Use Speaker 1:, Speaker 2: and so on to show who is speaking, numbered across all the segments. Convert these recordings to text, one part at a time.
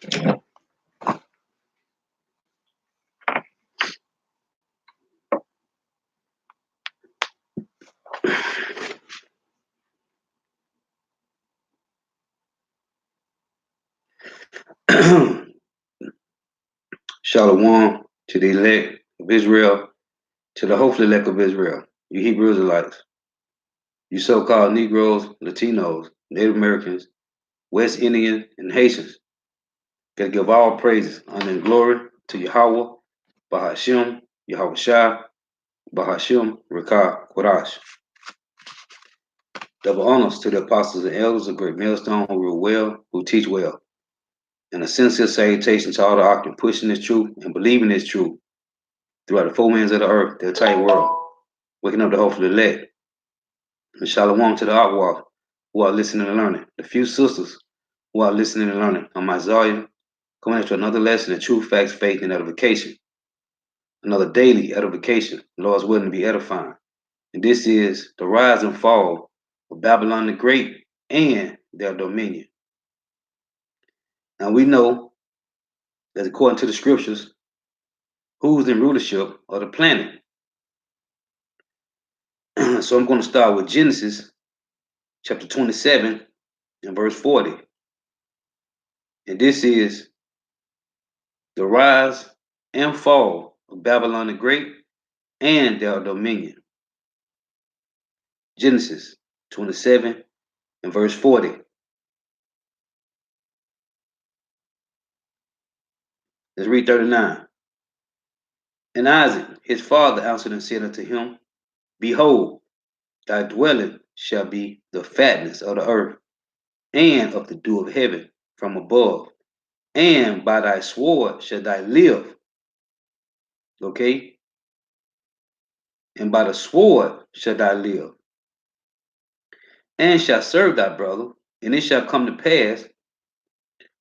Speaker 1: Shalom to the elect of Israel, to the hopefully elect of Israel, you Hebrew Israelites, you so-called Negroes, Latinos, Native Americans, West Indians, and Haitians. Gotta give all praises, honor, and glory to Yahweh, Bahashim, Yahweh Shah, Bahashim, Rakah, Kodash. Double honors to the apostles and elders of Great Millstone who rule well, who teach well. And a sincere salutation to all the octave pushing this truth and believing this truth throughout the four winds of the earth, the entire world, waking up the hopefully elect. And shalom to the Akwa who are listening and learning. The few sisters who are listening and learning. I'm Isaiah, coming into another lesson in truth, facts, faith, and edification. Another daily edification. Lord's willing to be edifying. And this is the rise and fall of Babylon the Great and their dominion. Now we know that according to the scriptures, who's in rulership of the planet. So I'm going to start with Genesis chapter 27 and verse 40. And this is the rise and fall of Babylon the Great and their dominion. Genesis 27 and verse 40. Let's read 39. And Isaac, his father, answered and said unto him, Behold, thy dwelling shall be the fatness of the earth, and of the dew of heaven from above, and by thy sword shall thy live. Okay? And by the sword shall thy live, and shall serve thy brother, and it shall come to pass,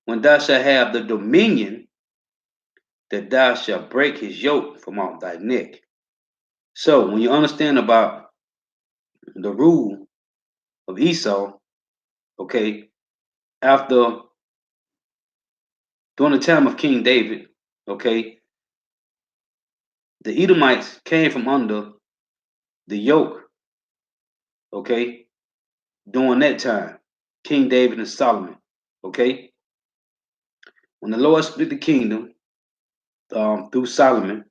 Speaker 1: when thou shalt have the dominion, that thou shalt break his yoke from off thy neck. So when you understand about the rule of Esau, okay, after during the time of King David, okay, the Edomites came from under the yoke, okay, during that time, King David and Solomon, okay. When the Lord split the kingdom through Solomon,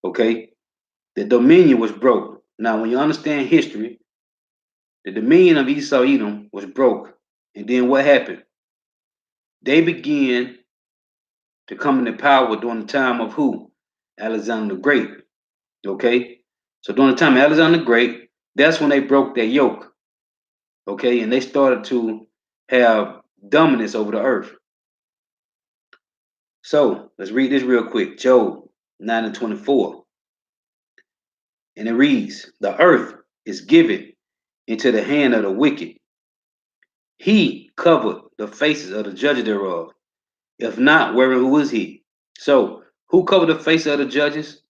Speaker 1: okay, the dominion was broke. Now, when you understand history, the dominion of Esau Edom was broke. And then what happened? They began to come into power during the time of who? Alexander the Great. Okay? So during the time of Alexander the Great, that's when they broke their yoke. Okay? And they started to have dominance over the earth. So let's read this real quick. Job 9 and 24. And it reads, the earth is given into the hand of the wicked. He covered the faces of the judges thereof. If not, wherein who is he? So, who covered the face of the judges?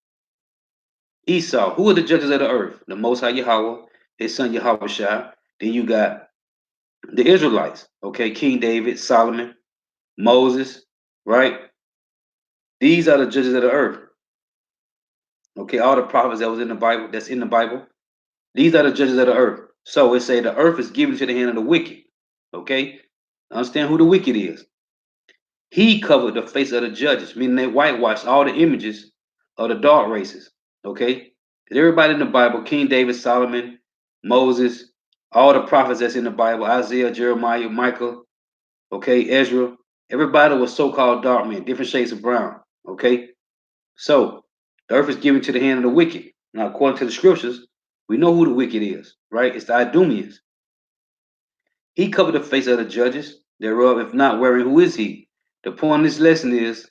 Speaker 1: Esau. Who are the judges of the earth? The Most High Yahweh, his son Yahweh Shah. Then you got the Israelites, okay? King David, Solomon, Moses, right? These are the judges of the earth. Okay, all the prophets that was in the Bible, that's in the Bible. These are the judges of the earth. So it say the earth is given to the hand of the wicked. Okay? Understand who the wicked is. He covered the face of the judges, meaning they whitewashed all the images of the dark races. Okay? Because everybody in the Bible, King David, Solomon, Moses, all the prophets that's in the Bible, Isaiah, Jeremiah, Michael, okay, Ezra, everybody was so-called dark men, different shades of brown. Okay? So the earth is given to the hand of the wicked. Now, according to the scriptures, we know who the wicked is, right? It's the Idumeans. He covered the face of the judges thereof, if not wherein who is he? The point of this lesson is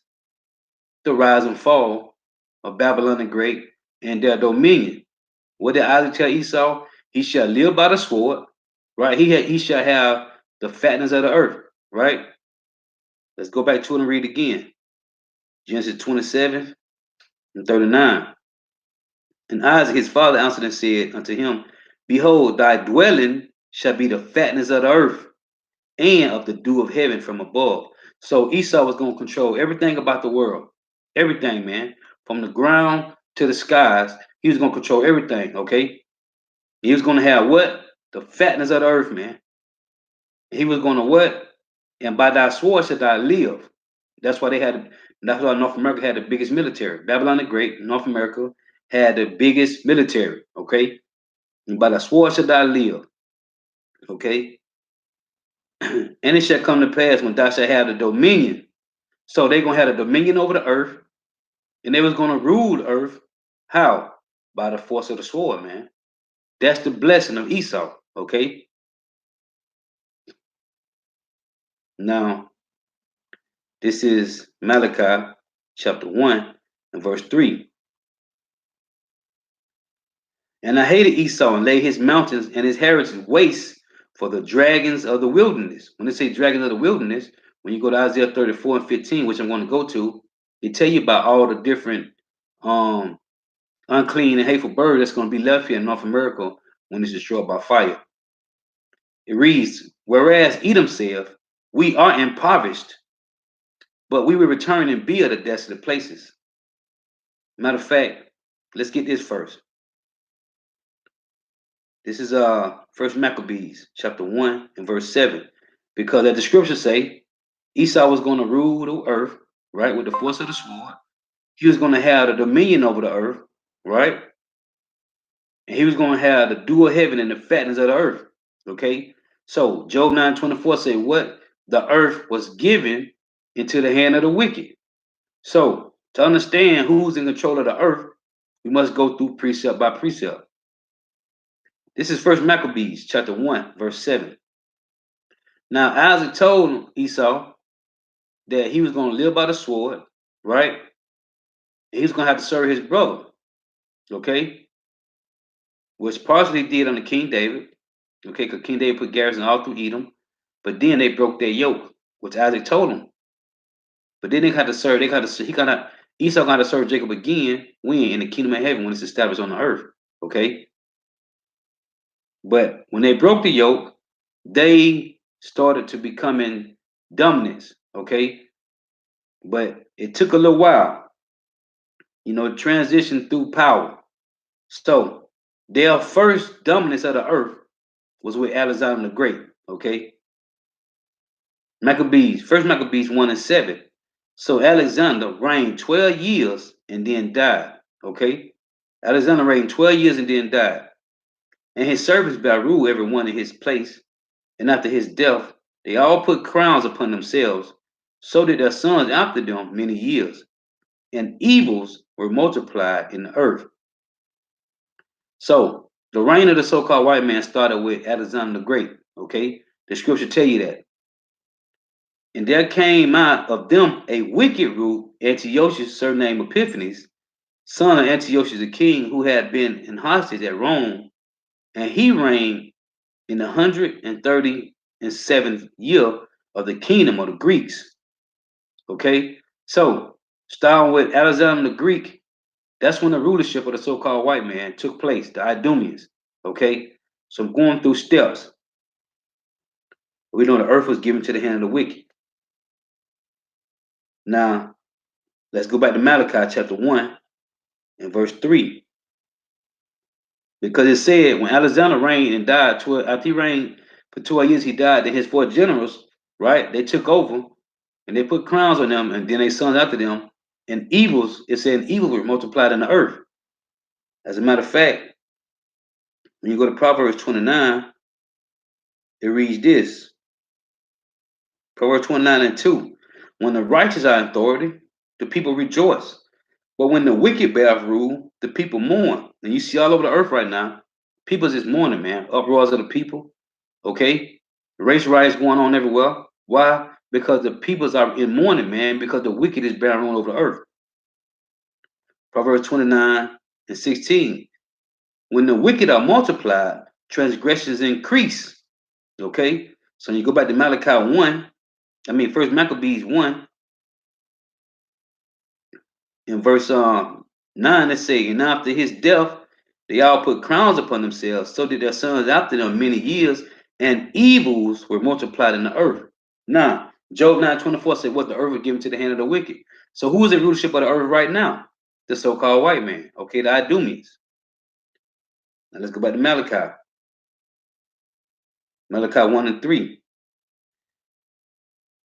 Speaker 1: the rise and fall of Babylon the Great and their dominion. What did Isaac tell Esau? He shall live by the sword, right? He shall have the fatness of the earth, right? Let's go back to it and read again. Genesis 27 and 39. And Isaac his father answered and said unto him, Behold, thy dwelling shall be the fatness of the earth, and of the dew of heaven from above. So Esau was going to control everything about the world. Everything, man. From the ground to the skies. He was going to control everything, okay? He was going to have what? The fatness of the earth, man. He was going to what? And by thy sword shall thou live. That's why that's why North America had the biggest military. Babylon the Great, North America had the biggest military, okay? And by the sword shall thou live, okay? And it shall come to pass when thou shalt have the dominion. So they're going to have the dominion over the earth, and they was going to rule the earth. How? By the force of the sword, man. That's the blessing of Esau, okay? Now, this is Malachi chapter 1 and verse 3. And I hated Esau and laid his mountains and his heritage waste for the dragons of the wilderness. When they say dragons of the wilderness, when you go to Isaiah 34 and 15, which I'm going to go to, they tell you about all the different um, unclean and hateful birds that's going to be left here in North America when it's destroyed by fire. It reads, whereas Edom saith, we are impoverished, but we will return and build the desolate places. Matter of fact, let's get this first. This is First Maccabees chapter 1 and verse 7. Because as the scriptures say, Esau was going to rule the earth, right, with the force of the sword. He was going to have the dominion over the earth, right? And he was going to have the dew of heaven and the fatness of the earth. Okay. So Job 9:24 say what? The earth was given into the hand of the wicked. So to understand who's in control of the earth, we must go through precept by precept. This is First Maccabees chapter 1, verse 7. Now Isaac told Esau that he was going to live by the sword, right? He was going to have to serve his brother, okay? Which partially did under King David, okay? Because King David put garrison all through Edom, but then they broke their yoke, which Isaac told him. But then they had to serve. Esau got to serve Jacob again. When in the kingdom of heaven when it's established on the earth, okay? But when they broke the yoke, they started to becoming dominance, okay? But it took a little while, transition through power. So their first dominance of the earth was with Alexander the Great, okay? First Maccabees 1 and 7. So Alexander reigned 12 years and then died, okay? Alexander reigned 12 years and then died. And his servants Baruch, every one in his place. And after his death, they all put crowns upon themselves. So did their sons after them many years. And evils were multiplied in the earth. So the reign of the so-called white man started with Alexander the Great, okay? The scripture tell you that. And there came out of them a wicked root, Antiochus, surnamed Epiphanes, son of Antiochus the king, who had been in hostage at Rome, and he reigned in the 137th year of the kingdom of the Greeks. Okay, so starting with Alexander the Greek, that's when the rulership of the so-called white man took place, the Idumeans. Okay, so I'm going through steps. We know the earth was given to the hand of the wicked. Now, let's go back to Malachi chapter 1 and verse 3. Because it said when Alexander reigned and died, after he reigned for 12 years, he died. Then his 4 generals, right, they took over and they put crowns on them, and then they sons after them. And evils, it said evil were multiplied in the earth. As a matter of fact, when you go to Proverbs 29, it reads this. Proverbs 29 and 2. When the righteous are in authority, the people rejoice. But when the wicked bear rule, the people mourn. And you see all over the earth right now, people's just mourning, man. Uproars of the people. Okay? Race riots going on everywhere. Why? Because the peoples are in mourning, man, because the wicked is bearing rule over the earth. Proverbs 29 and 16. When the wicked are multiplied, transgressions increase. Okay? So you go back to Malachi 1, First Maccabees 1, in verse 9, it say, and after his death, they all put crowns upon themselves, so did their sons after them many years, and evils were multiplied in the earth. Now, Job 9:24 said, what the earth was given to the hand of the wicked. So who is in rulership of the earth right now? The so-called white man. Okay, the Idumeans. Now let's go back to Malachi. Malachi 1 and 3.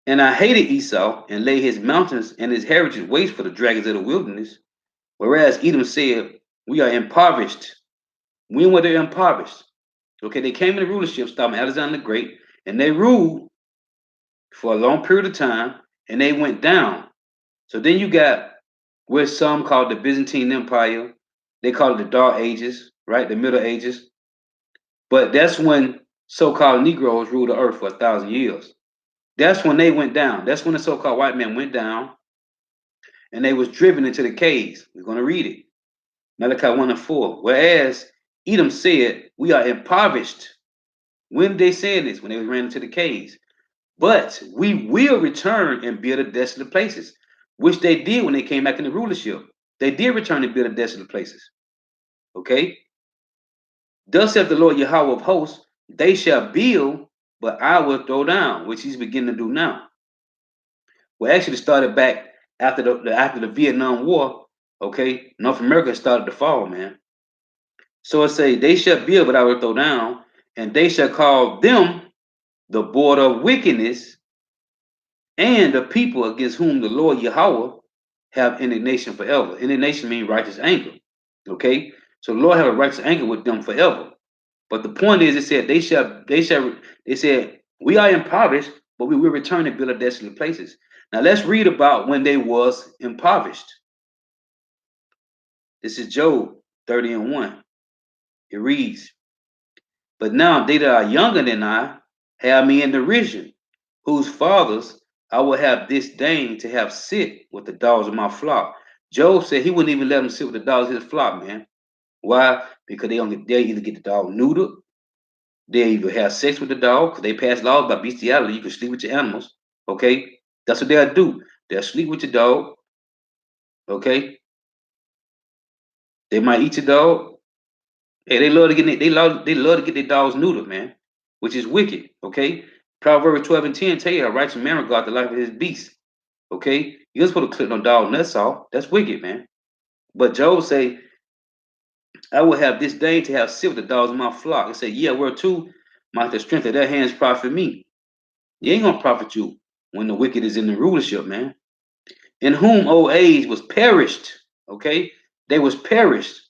Speaker 1: And I hated Esau and laid his mountains and his heritage waste for the dragons of the wilderness. Whereas Edom said, we are impoverished. When were they impoverished? Okay, they came into rulership, starting Alexander the Great, and they ruled for a long period of time, and they went down. So then you got where some call the Byzantine Empire, they call it the Dark Ages, right? The Middle Ages. But that's when so-called Negroes ruled the earth for 1,000 years. That's when they went down. That's when the so-called white man went down, and they was driven into the caves. We're going to read it. Malachi 1 and 4. Whereas Edom said, we are impoverished. When did they say this? When they ran into the caves. But we will return and build the desolate places, which they did when they came back into rulership. They did return and build the desolate places. Okay? Thus saith the Lord Yahweh of hosts, they shall build, but I will throw down, which he's beginning to do now. Well, actually started back after the Vietnam War. Okay, North America started to fall, man. So it say they shall build, but I will throw down, and they shall call them the border of wickedness, and the people against whom the Lord Yahweh have indignation forever. Indignation means righteous anger. Okay, so the Lord have a righteous anger with them forever. But the point is, it said they said we are impoverished, but we will return and build a desolate places. Now let's read about when they was impoverished. This is Job 30 and 1. It reads, but now they that are younger than I have me in derision, whose fathers I will have disdain to have sit with the dogs of my flock. Job said he wouldn't even let them sit with the dogs of his flock, man. Why? Because they either get the dog neutered, they either have sex with the dog, because they pass laws about bestiality. You can sleep with your animals. Okay? That's what they'll do. They'll sleep with your dog. Okay? They might eat your dog. Hey, they love to get their dogs neutered, man, which is wicked. Okay? Proverbs 12 and 10 tell you a righteous man regard the life of his beast. Okay? You're supposed to clip no dog nuts off. That's wicked, man. But Job say, I will have disdain to have sit with the dogs of my flock. And say, yeah, where too might the strength of their hands profit me. You ain't gonna profit you when the wicked is in the rulership, man. In whom old age was perished. Okay? They was perished.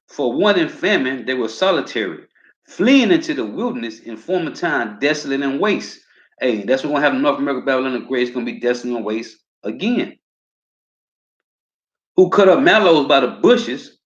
Speaker 1: For want and famine, they were solitary, fleeing into the wilderness in former time, desolate and waste. Hey, that's what's gonna happen in North America, Babylon the Great. It's gonna be desolate and waste again. Who cut up mallows by the bushes.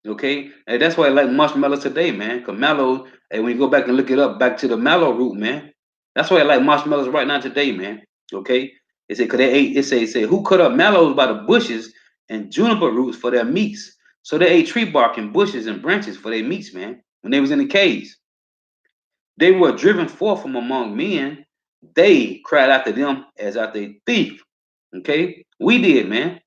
Speaker 1: Okay, and that's why I like marshmallows today, man. Cause mallow, hey, when you go back and look it up, back to the mallow root, man. That's why I like marshmallows right now today, man. Okay, it said, cause they ate. It say, who cut up mallows by the bushes and juniper roots for their meats? So they ate tree bark and bushes and branches for their meats, man. When they was in the caves, they were driven forth from among men. They cried after them as after a thief. Okay, we did, man.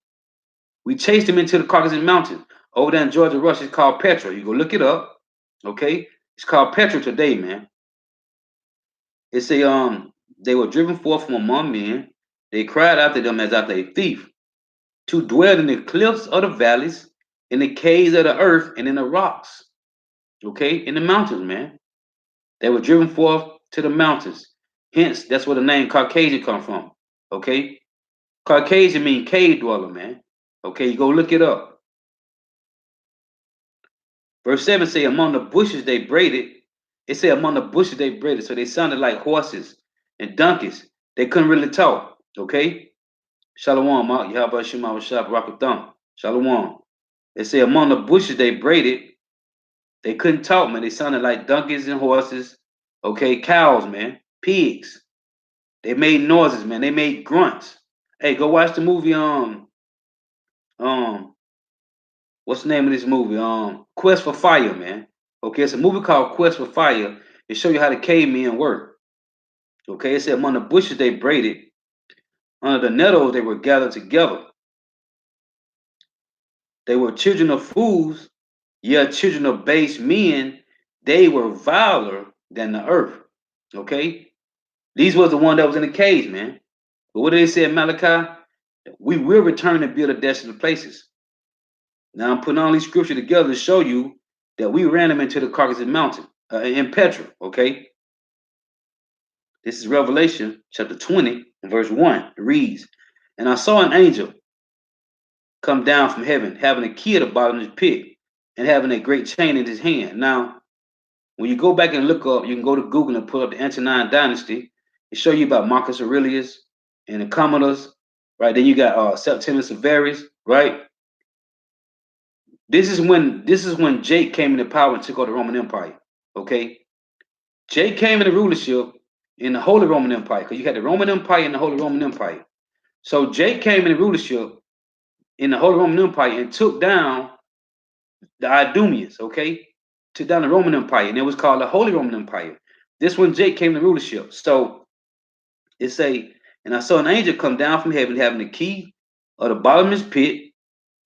Speaker 1: We chased them into the Caucasus Mountains. Over there in Georgia, Russia, it's called Petra. You go look it up. Okay? It's called Petra today, man. It's a they were driven forth from among men. They cried after them as after a thief, to dwell in the cliffs of the valleys, in the caves of the earth, and in the rocks. Okay, in the mountains, man. They were driven forth to the mountains. Hence, that's where the name Caucasian come from. Okay? Caucasian mean cave dweller, man. Okay, you go look it up. Verse 7 say, among the bushes they braided. It say among the bushes they braided. So they sounded like horses and donkeys. They couldn't really talk. Okay? Shalom, Yahweh Shema Rashab Rakatham. Shalom. They say among the bushes they braided. They couldn't talk, man. They sounded like donkeys and horses. Okay, cows, man. Pigs. They made noises, man. They made grunts. Hey, go watch the movie. Um, what's the name of this movie? Quest for Fire, man. Okay, it's a movie called Quest for Fire. It show you how the cavemen work. Okay, it said among the bushes they braided, under the nettles they were gathered together. They were children of fools, yet children of base men. They were viler than the earth. Okay, These was the one that was in the caves, man. But what did they say in Malachi? We will return and build a desolate places. Now I'm putting all these scriptures together to show you that we ran them into the Caucasus Mountain in Petra. Okay, this is Revelation chapter 20 and verse 1. It reads, "And I saw an angel come down from heaven, having a key at the bottom of the pit, and having a great chain in his hand." Now, when you go back and look up, you can go to Google and pull up the Antonine Dynasty. It show you about Marcus Aurelius and the Commodus, right? Then you got Septimius Severus, right? This is when Jake came into power and took over the Roman Empire. Okay, Jake came into rulership in the Holy Roman Empire, because you had the Roman Empire and the Holy Roman Empire. So Jake came into rulership in the Holy Roman Empire and took down the Idumeans. Okay, took down the Roman Empire, and it was called the Holy Roman Empire. This when Jake came to rulership. So it say, "And I saw an angel come down from heaven, having the key of the bottomless pit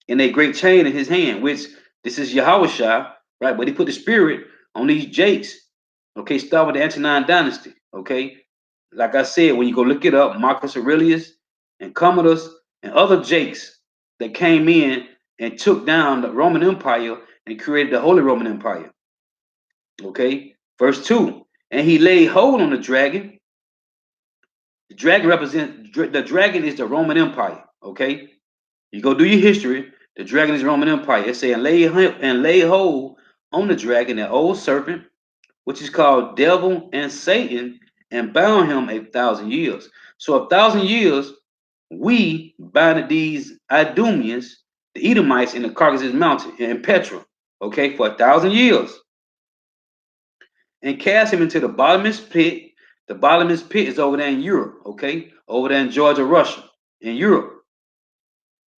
Speaker 1: and a great chain in his hand," which this is Yahushua, right? But he put the spirit on these Jakes. Okay, start with the Antonine Dynasty. Okay, like I said, when you go look it up, Marcus Aurelius and Commodus and other Jakes that came in and took down the Roman Empire and created the Holy Roman Empire. Okay, verse 2. "And he laid hold on the dragon." The dragon represents the dragon is the Roman Empire. Okay, you go do your history. The dragon is the Roman Empire. It say, and lay hold on the dragon, that old serpent, which is called devil and Satan, and bound him 1,000 years. So 1,000 years, we bound these Idumeans, the Edomites, in the Caucasus Mountain in Petra, okay, for 1,000 years, and cast him into the bottomless pit. The bottomless pit is over there in Europe, okay, over there in Georgia, Russia, in Europe,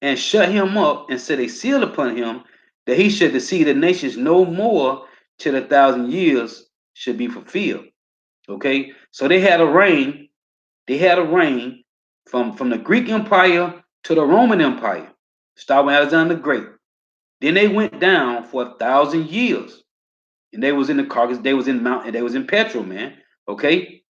Speaker 1: and shut him up and set a seal upon him, that he should deceive the nations no more till 1,000 years should be fulfilled. Okay, so they had a reign. They had a reign from the Greek Empire to the Roman Empire, starting with Alexander the Great. Then they went down for 1,000 years, and they was in the Caucasus. They was in Mount. They was in Petra, man. Okay,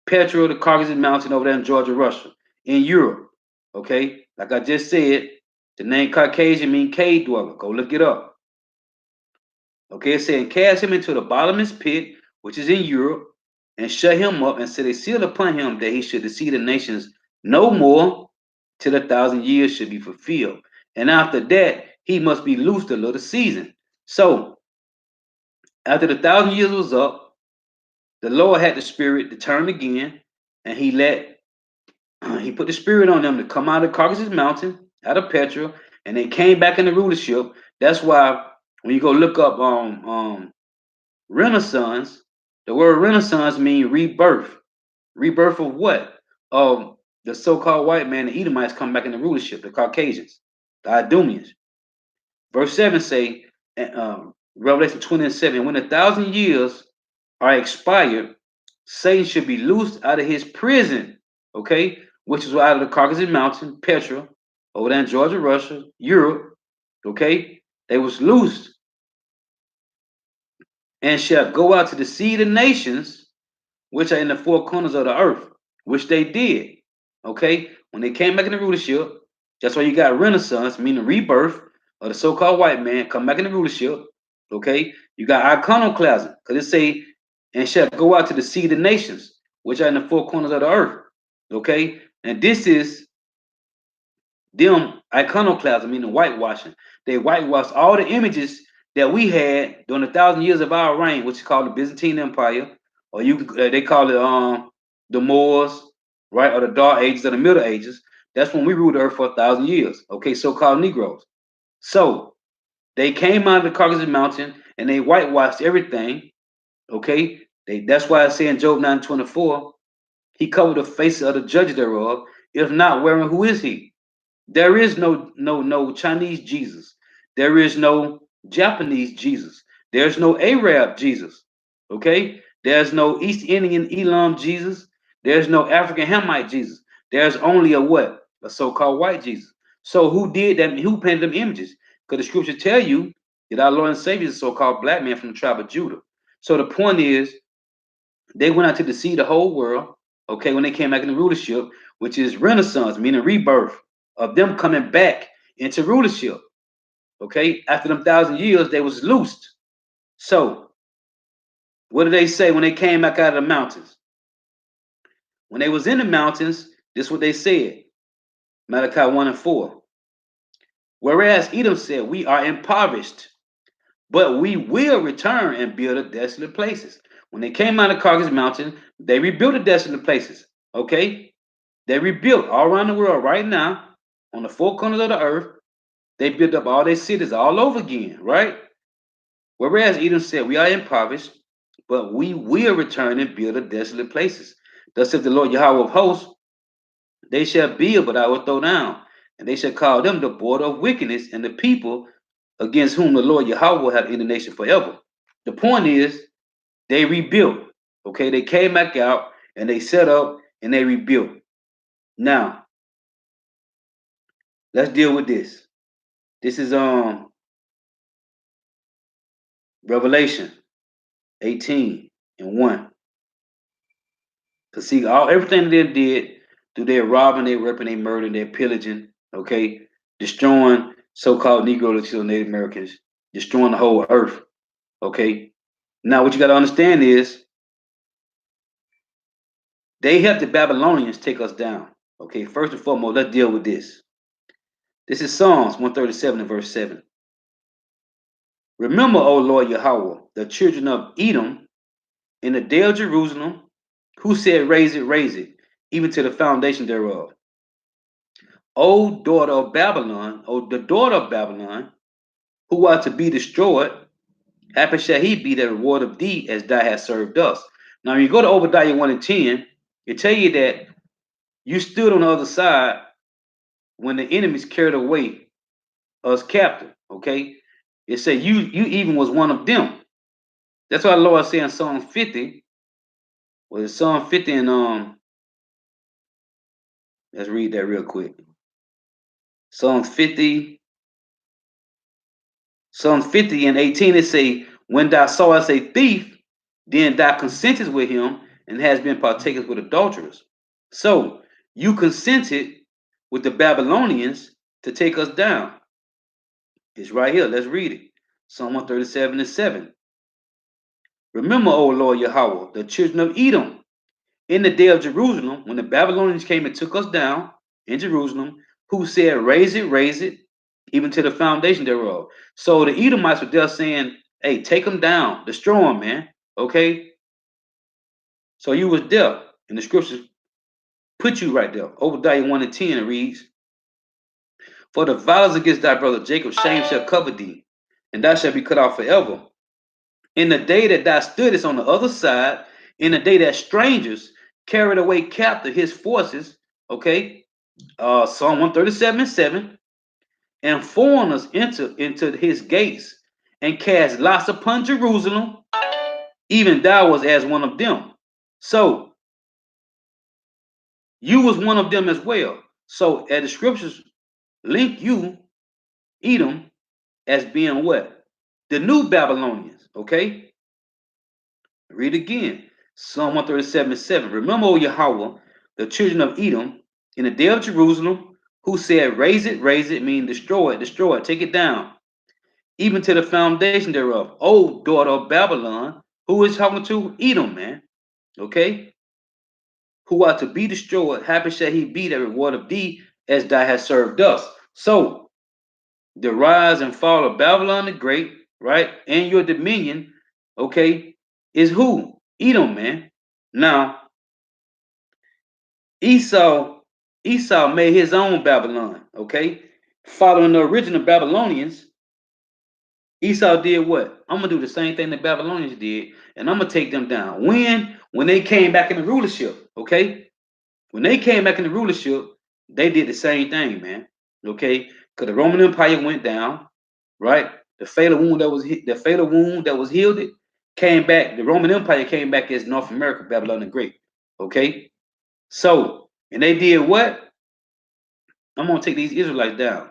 Speaker 1: Petra, the Caucasus Mountain over there in Georgia, Russia, in Europe. Okay, like I just said, the name Caucasian mean cave dweller. Go look it up. Okay, it's saying cast him into the bottomless pit, which is in Europe, and shut him up and set a seal upon him, that he should deceive the nations no more till 1,000 years should be fulfilled. And after that, he must be loosed a little season. So after the 1,000 years was up, the Lord had the spirit to turn again, and he put the spirit on them to come out of Caucasus Mountain, out of Petra, and they came back into rulership. That's why when you go look up Renaissance, the word Renaissance means rebirth. Rebirth of what? Of the so-called white man, the Edomites come back into rulership, the Caucasians, the Idumeans. Verse 7 say, Revelation 20 and 7, when 1,000 years are expired, Satan should be loosed out of his prison, okay, which is out of the Caucasus Mountain, Petra, over there in Georgia, Russia, Europe, okay. They was loosed, and shall go out to deceive the nations which are in the four corners of the earth, which they did. Okay, when they came back into rulership, that's why you got Renaissance, meaning rebirth of the so-called white man, come back into rulership. Okay, you got iconoclasm, because it say, and shall go out to deceive the nations which are in the four corners of the earth. Okay, and this is them iconoclasm, meaning whitewashing. They whitewashed all the images that we had during 1,000 years of our reign, which is called the Byzantine Empire, or they call it the Moors, right, or the Dark Ages or the Middle Ages. That's when we ruled the earth for 1,000 years. Okay, so-called Negroes. So they came out of the Caucasus Mountain and they whitewashed everything. Okay, that's why I say in Job 9:24, he covered the faces of the judges thereof. If not, wherein who is he? There is no Chinese Jesus. There is no Japanese Jesus. There's no Arab Jesus. Okay? There's no East Indian Elam Jesus. There's no African Hamite Jesus. There's only a what? A so-called white Jesus. So who did that? Who painted them images? Because the scriptures tell you that our Lord and Savior is a so-called black man from the tribe of Judah. So the point is, they went out to deceive the whole world. okay, when they came back into rulership, which is Renaissance, meaning rebirth of them coming back into rulership. Okay, after them 1,000 years, they was loosed. So, what did they say when they came back out of the mountains? When they was in the mountains, this is what they said. Malachi 1 and 4. Whereas Edom said, we are impoverished, but we will return and build the desolate places. When they came out of Caucasus Mountain, they rebuilt the desolate places. Okay? They rebuilt all around the world right now, on the four corners of the earth. They built up all their cities all over again, right? Whereas Edom said, we are impoverished, but we will return and build the desolate places. Thus saith the Lord Yahweh of hosts, they shall build, but I will throw down, and they shall call them the border of wickedness, and the people against whom the Lord Yahweh will have indignation forever. The point is, they rebuilt. Okay, they came back out and they set up and they rebuilt. Now, let's deal with this. This is Revelation 18 and 1. Cause see, everything they did through their robbing, their raping, their murdering, their pillaging, okay, destroying so-called Negro Latino Native Americans, destroying the whole earth. Okay. Now, what you got to understand is they helped the Babylonians take us down. Okay. First and foremost, let's deal with this. This is Psalms 137 and verse 7. Remember, O Lord Yahweh, the children of Edom in the day of Jerusalem, who said, raise it, even to the foundation thereof. O daughter of Babylon, O the daughter of Babylon, who are to be destroyed, happy shall he be that reward of thee as thou hast served us. Now, when you go to Obadiah 1 and 10, it tell you that you stood on the other side when the enemies carried away us captive. Okay, it said you even was one of them. That's why the Lord said in Psalm 50. Well, Psalm 50 and let's read that real quick. Psalm 50 and 18, it say, when thou sawest a thief, then thou consentest with him and has been partakers with adulterers. So you consented with the Babylonians to take us down. It's right here. Let's read it. Psalm 137 and 7. Remember, O Lord Yahweh, the children of Edom, in the day of Jerusalem, when the Babylonians came and took us down in Jerusalem, who said, raise it, even to the foundation thereof. So the Edomites were there saying, hey, take them down, destroy them, man. Okay? So you was there, and the scriptures put you right there. Obadiah 1 and 10, it reads, for the violence against thy brother Jacob, shame shall cover thee, and thou shalt be cut off forever. In the day that thou stoodest on the other side, in the day that strangers carried away captive his forces, okay, Psalm 137 and 7, and foreigners enter into his gates and cast lots upon Jerusalem, even thou was as one of them. So you was one of them as well. So as the scriptures link you, Edom, as being what? The new Babylonians, okay? Read again. Psalm 137 and 7. Remember, O Yahweh, the children of Edom, in the day of Jerusalem, who said, raise it, mean destroy it, take it down, even to the foundation thereof. O daughter of Babylon, who is talking to Edom, man, okay? Who are to be destroyed, happy shall he be that reward of thee as thou hast served us. So, the rise and fall of Babylon the Great, right, and your dominion, okay, is who? Edom, man. Now, Esau made his own Babylon, okay? Following the original Babylonians, Esau did what? I'm gonna do the same thing the Babylonians did, and I'm gonna take them down. When they came back in the rulership, okay? When they came back in the rulership, they did the same thing, man. Okay, because the Roman Empire went down, right? The fatal wound that was healed came back. The Roman Empire came back as North America, Babylon the Great. Okay, so and they did what? I'm gonna take these Israelites down,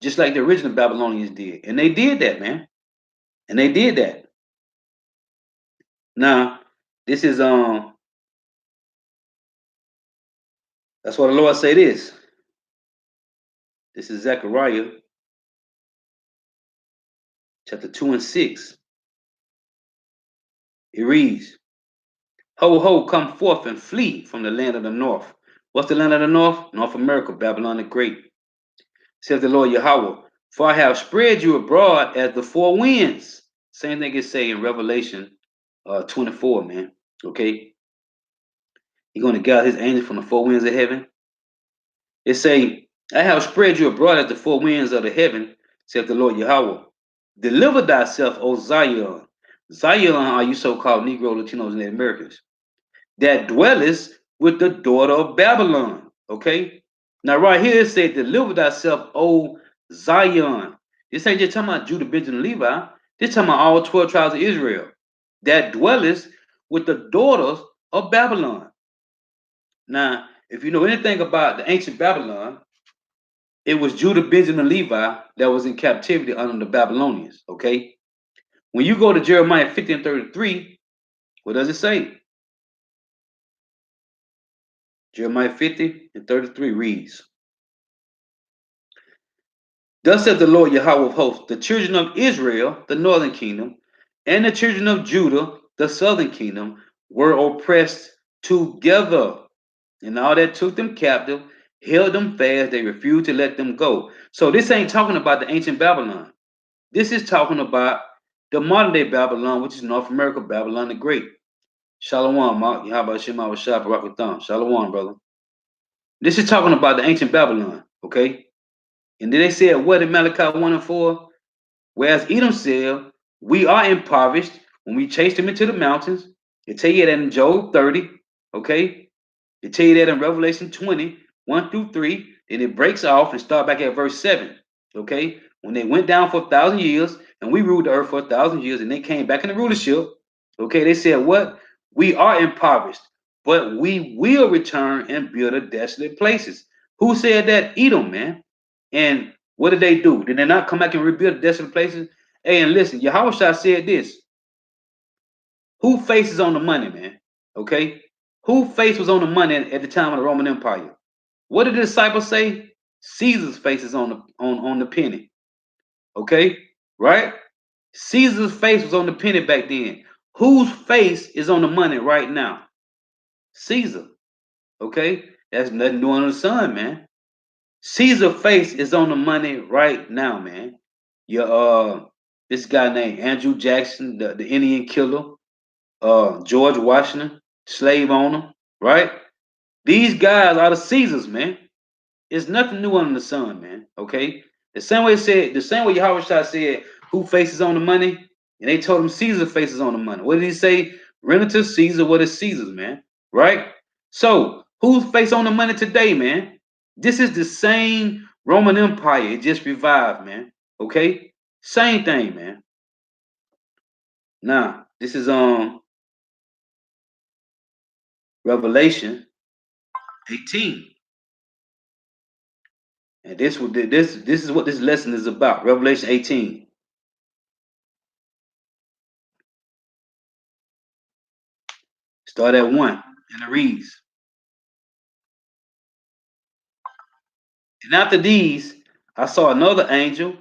Speaker 1: just like the original Babylonians did, and they did that, man. And they did that. Now, this is That's what the Lord said is. This is Zechariah chapter 2 and 6. It reads, Ho, ho, come forth and flee from the land of the north. What's the land of the north? North America, Babylon the Great. Says the Lord Yahweh, for I have spread you abroad as the four winds. Same thing it say in Revelation 24, man. Okay? He's going to gather his angels from the four winds of heaven. It say, I have spread you abroad as the four winds of the heaven, saith the Lord Yahweh. Deliver thyself, O Zion. Zion are you so-called Negro, Latinos, and Native Americans. That dwellest with the daughter of Babylon. Okay? Now, right here it said, deliver thyself, O Zion. This ain't just talking about Judah, Benjamin, and Levi. This talking about all 12 tribes of Israel. That dwellest with the daughters of Babylon. Now, if you know anything about the ancient Babylon, it was Judah, Benjamin, and Levi that was in captivity under the Babylonians. Okay? When you go to Jeremiah 50 and 33, what does it say? Jeremiah 50 and 33 reads, Thus saith the Lord Yahweh of hosts, the children of Israel, the northern kingdom, and the children of Judah, the southern kingdom, were oppressed together. And all that took them captive, held them fast, they refused to let them go. So this ain't talking about the ancient Babylon. This is talking about the modern day Babylon, which is North America, Babylon the Great. Shalom, Mark. Yahweh Shema Washab Barakatham. Shalom, brother. This is talking about the ancient Babylon, okay? And then they said, what in Malachi 1 and 4? Whereas Edom said, we are impoverished when we chased them into the mountains. They tell you that in Job 30, okay? They tell you that in Revelation 20, 1 through 3. Then it breaks off and start back at verse 7, okay? When they went down for 1,000 years and we ruled the earth for 1,000 years and they came back in the rulership, okay? They said, what? We are impoverished, but we will return and build a desolate places. Who said that? Edom, man. And what did they do? Did they not come back and rebuild the desolate places? Hey, and listen, Yahushua said this. Who face is on the money, man? Okay? Who face was on the money at the time of the Roman Empire? What did the disciples say? Caesar's face is on the penny. Okay? Right? Caesar's face was on the penny back then. Whose face is on the money right now? Caesar. Okay? That's nothing new under the sun, man. Caesar's face is on the money right now, man. Your this guy named Andrew Jackson, the Indian killer, George Washington, slave owner, right? These guys are the Caesars, man. It's nothing new under the sun, man. Okay. The same way Yahweh Shah said, who faces on the money? And they told him Caesar faces on the money. What did he say? Render to Caesar what is Caesar's, man. Right? So who's face on the money today, man? This is the same Roman Empire. It just revived, man. Okay? Same thing, man. Now, this is Revelation 18. And this is what this lesson is about. Revelation 18. Start at 1, and it reads. And after these, I saw another angel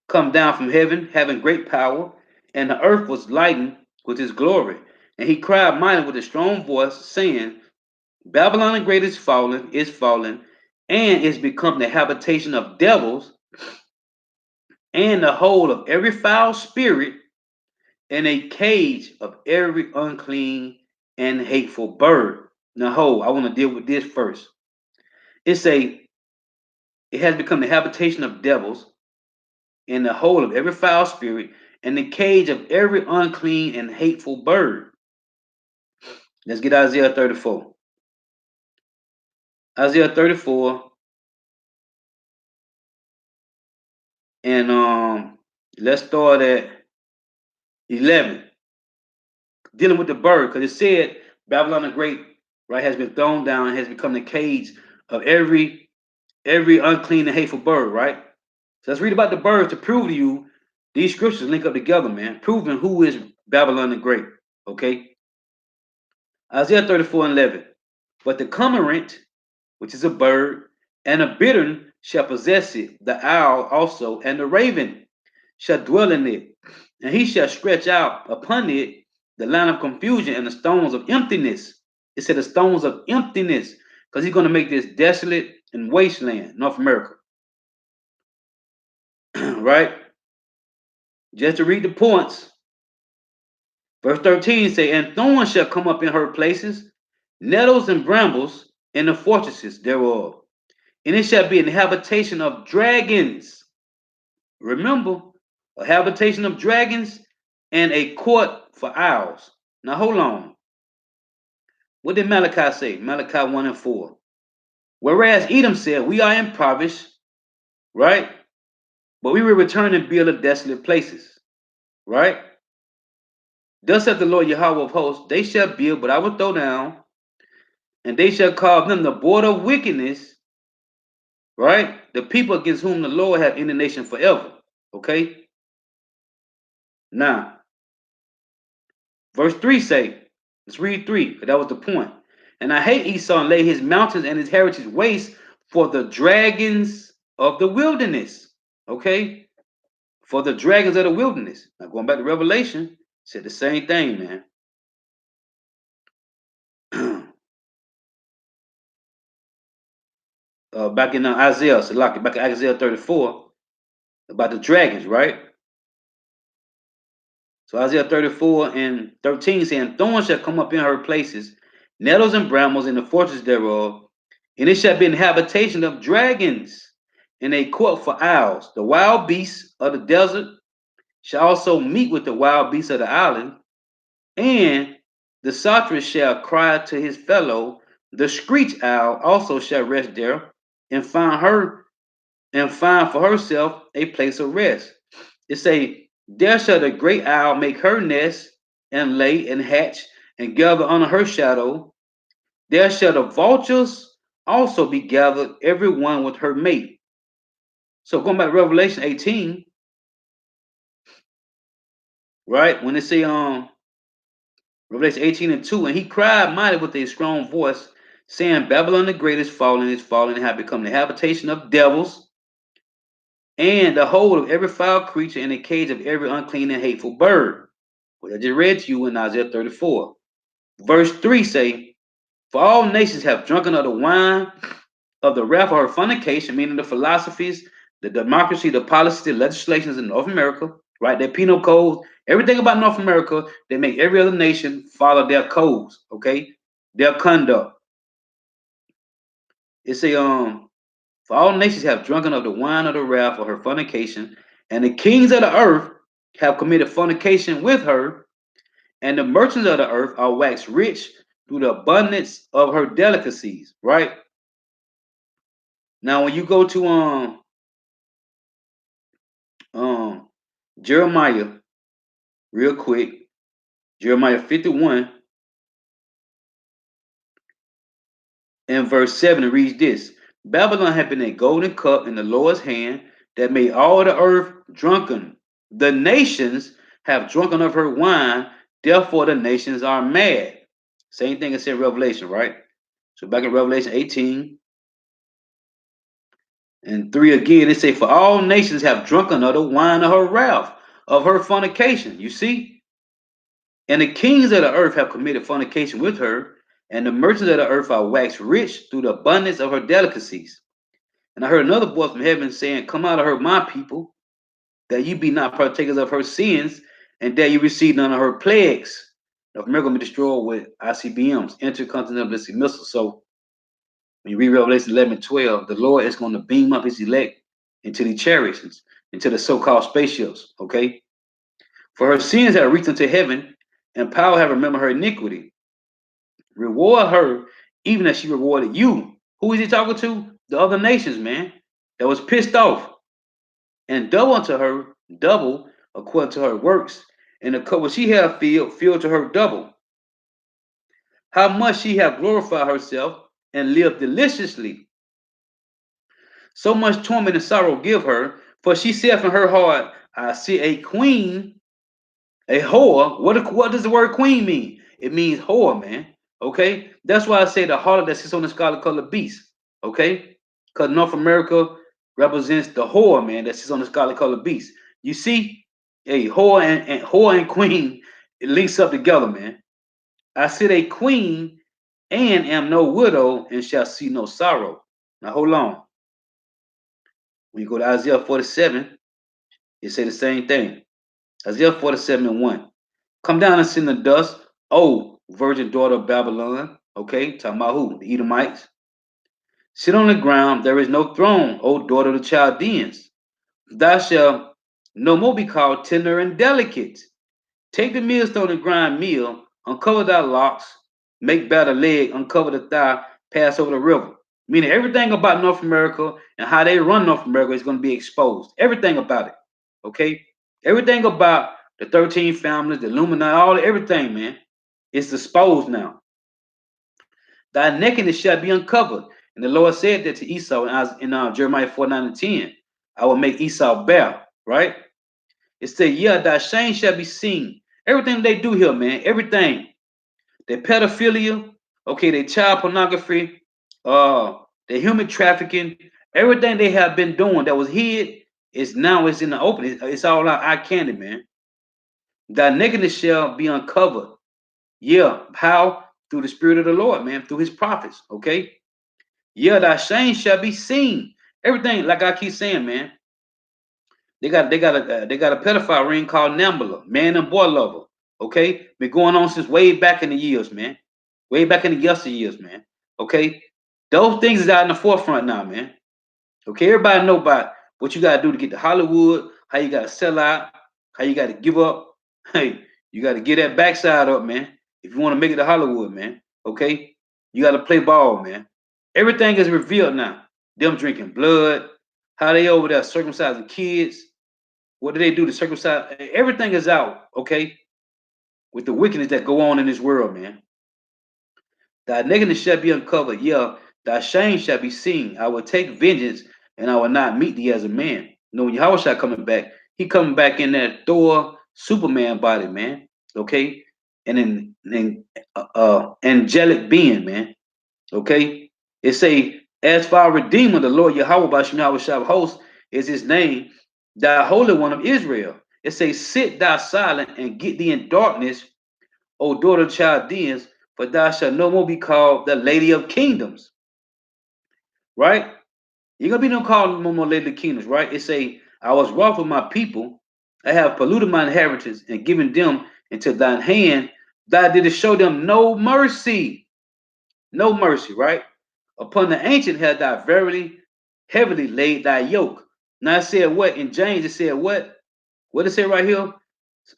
Speaker 1: come down from heaven, having great power, and the earth was lightened with his glory. And he cried mightily with a strong voice, saying, Babylon the Great is fallen, and is become the habitation of devils, and the hole of every foul spirit, and a cage of every unclean and hateful bird. Now, I want to deal with this first. It has become the habitation of devils, and the hole of every foul spirit, and the cage of every unclean and hateful bird. Let's get Isaiah 34. Isaiah 34, and let's start at 11. Dealing with the bird, because it said Babylon the Great, right, has been thrown down and has become the cage of every unclean and hateful bird, right? So let's read about the birds to prove to you these scriptures link up together, man, proving who is Babylon the Great. Okay. Isaiah 34 and 11. But the cormorant which is a bird, and a bittern shall possess it, the owl also, and the raven shall dwell in it, and he shall stretch out upon it the line of confusion and the stones of emptiness. It said the stones of emptiness, because he's going to make this desolate and wasteland, North America. Right? Just to read the points. Verse 13 say, and thorns shall come up in her places, nettles and brambles in the fortresses thereof. And it shall be an habitation of dragons. Remember, a habitation of dragons and a court for owls. Now hold on. What did Malachi say? Malachi 1 and 4. Whereas Edom said, we are impoverished, right? But we will return and build the desolate places, right? Thus saith the Lord Yahweh of hosts, they shall build, but I will throw down, and they shall call them the border of wickedness, right? The people against whom the Lord hath indignation forever. Okay? Now, verse 3 say, let's read 3, because that was the point. And I hate Esau and lay his mountains and his heritage waste for the dragons of the wilderness. Okay? For the dragons of the wilderness. Now, going back to Revelation, said the same thing, man. Back in Isaiah, so like back in Isaiah 34, about the dragons, right? So Isaiah 34 and 13 saying, thorns shall come up in her places, nettles and brambles in the fortress thereof, and it shall be an habitation of dragons, and a court for owls. The wild beasts of the desert shall also meet with the wild beasts of the island, and the sartrus shall cry to his fellow, the screech owl also shall rest there, and find for herself a place of rest. It say, there shall the great owl make her nest and lay and hatch and gather under her shadow. There shall the vultures also be gathered, every one with her mate. So going back to Revelation 18, right? When they say Revelation 18 and 2, and he cried mighty with a strong voice, saying, Babylon the great is fallen, and have become the habitation of devils, and the hold of every foul creature, and the cage of every unclean and hateful bird. What I just read to you in Isaiah 34. Verse 3 say, for all nations have drunken of the wine of the wrath of her fornication, meaning the philosophies, the democracy, the policies, the legislations in North America, right? Their penal codes, everything about North America, they make every other nation follow their codes, okay? Their conduct. It's a for all nations have drunken of the wine of the wrath of her fornication, and the kings of the earth have committed fornication with her, and the merchants of the earth are waxed rich through the abundance of her delicacies, right? Now, when you go to um Jeremiah, real quick, Jeremiah 51 and verse 7, it reads this: Babylon had been a golden cup in the Lord's hand that made all the earth drunken. The nations have drunken of her wine, therefore the nations are mad. Same thing as in Revelation, right? So back in Revelation 18 and 3 again, it say, for all nations have drunken of the wine of her wrath, of her fornication. You see? And the kings of the earth have committed fornication with her, and the merchants of the earth are waxed rich through the abundance of her delicacies. And I heard another voice from heaven saying, come out of her, my people, that you be not partakers of her sins, and that you receive none of her plagues. North America will be destroyed with ICBMs, intercontinental ballistic missiles. So when you read Revelation 11 and 12, the Lord is going to beam up his elect into the chariots, into the so-called spaceships, okay? For her sins have reached unto heaven, and power have remembered her iniquity. Reward her even as she rewarded you. Who is he talking to? The other nations, man, that was pissed off. And double unto her, double according to her works. And the cup which she have filled to her double. How much she have glorified herself and lived deliciously. So much torment and sorrow give her, for she saith in her heart, I see a queen, a whore. What does the word queen mean? It means whore, man. Okay? That's why I say the harlot that sits on the scarlet colored beast. Okay? Because North America represents the whore, man, that sits on the scarlet colored beast. You see, hey, whore and queen, it links up together, man. I sit a queen and am no widow and shall see no sorrow. Now hold on. When you go to Isaiah 47, it say the same thing. Isaiah 47 and 1. Come down and sit in the dust, O virgin daughter of Babylon. Okay, talking about who? The Edomites. Sit on the ground, there is no throne, O daughter of the Chaldeans. Thou shalt no more be called tender and delicate. Take the millstone and grind meal, uncover thy locks, make bare the leg, uncover the thigh, pass over the river. Meaning everything about North America and how they run North America is going to be exposed. Everything about it. Okay? Everything about the 13 families, the Illuminati, all everything, man. It's exposed now. Thy nakedness shall be uncovered. And the Lord said that to Esau in Jeremiah 4:9 and 10. I will make Esau bare, right? It said, yeah, thy shame shall be seen. Everything they do here, man, everything. Their pedophilia, okay, their child pornography, their human trafficking, everything they have been doing that was hid is now it's in the open. It's all out eye candy, man. Thy nakedness shall be uncovered. Yeah, how? Through the Spirit of the Lord, man, through his prophets, okay? Yeah, thy shame shall be seen. Everything, like I keep saying, man. They got a pedophile ring called Nambla, man and boy lover. Okay, been going on since way back in the years, man. Way back in the years, man. Okay, those things is out in the forefront now, man. Okay, everybody know about what you gotta do to get to Hollywood, how you gotta sell out, how you gotta give up. Hey, you gotta get that backside up, man. If you want to make it to Hollywood, man. Okay, you gotta play ball, man. Everything is revealed now. Them drinking blood, how they over there circumcising kids. What do they do to circumcise? Everything is out, okay? With the wickedness that go on in this world, man. Thy nakedness shall be uncovered, yeah, thy shame shall be seen. I will take vengeance, and I will not meet thee as a man. You know, when Yahweh shall coming back, he coming back in that Thor Superman body, man. Okay, and in angelic being, man. Okay, it say, as for our Redeemer, the Lord Yahweh Bashem Yahweh Shah host is his name, thy Holy One of Israel. It say, sit thou silent and get thee in darkness, O daughter of Chaldeans, for thou shalt no more be called the Lady of Kingdoms. Right? You're gonna be no called no more Lady of Kingdoms, right? It say, I was wroth with my people, I have polluted my inheritance and given them into thine hand. Thou didst show them no mercy. No mercy, right? Upon the ancient had thou verily heavily laid thy yoke. Now it said what? In James, it said what? What it say right here?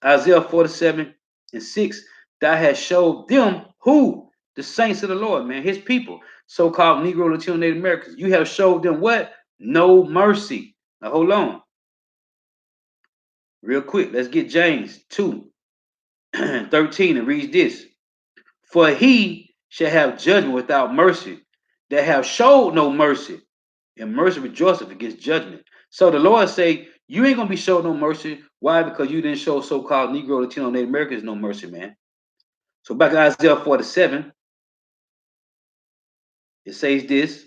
Speaker 1: Isaiah 47 and 6. Thou hast showed them who? The saints of the Lord, man, his people, so-called Negro, Latino, Native Americans. You have showed them what? No mercy. Now hold on. Real quick, let's get James 2 13 and reads this. For he shall have judgment without mercy, that have showed no mercy, and mercy rejoiceth against judgment. So the Lord say, you ain't gonna be showed no mercy. Why? Because you didn't show so-called Negro, Latino, Native Americans no mercy, man. So back in Isaiah 47, it says this.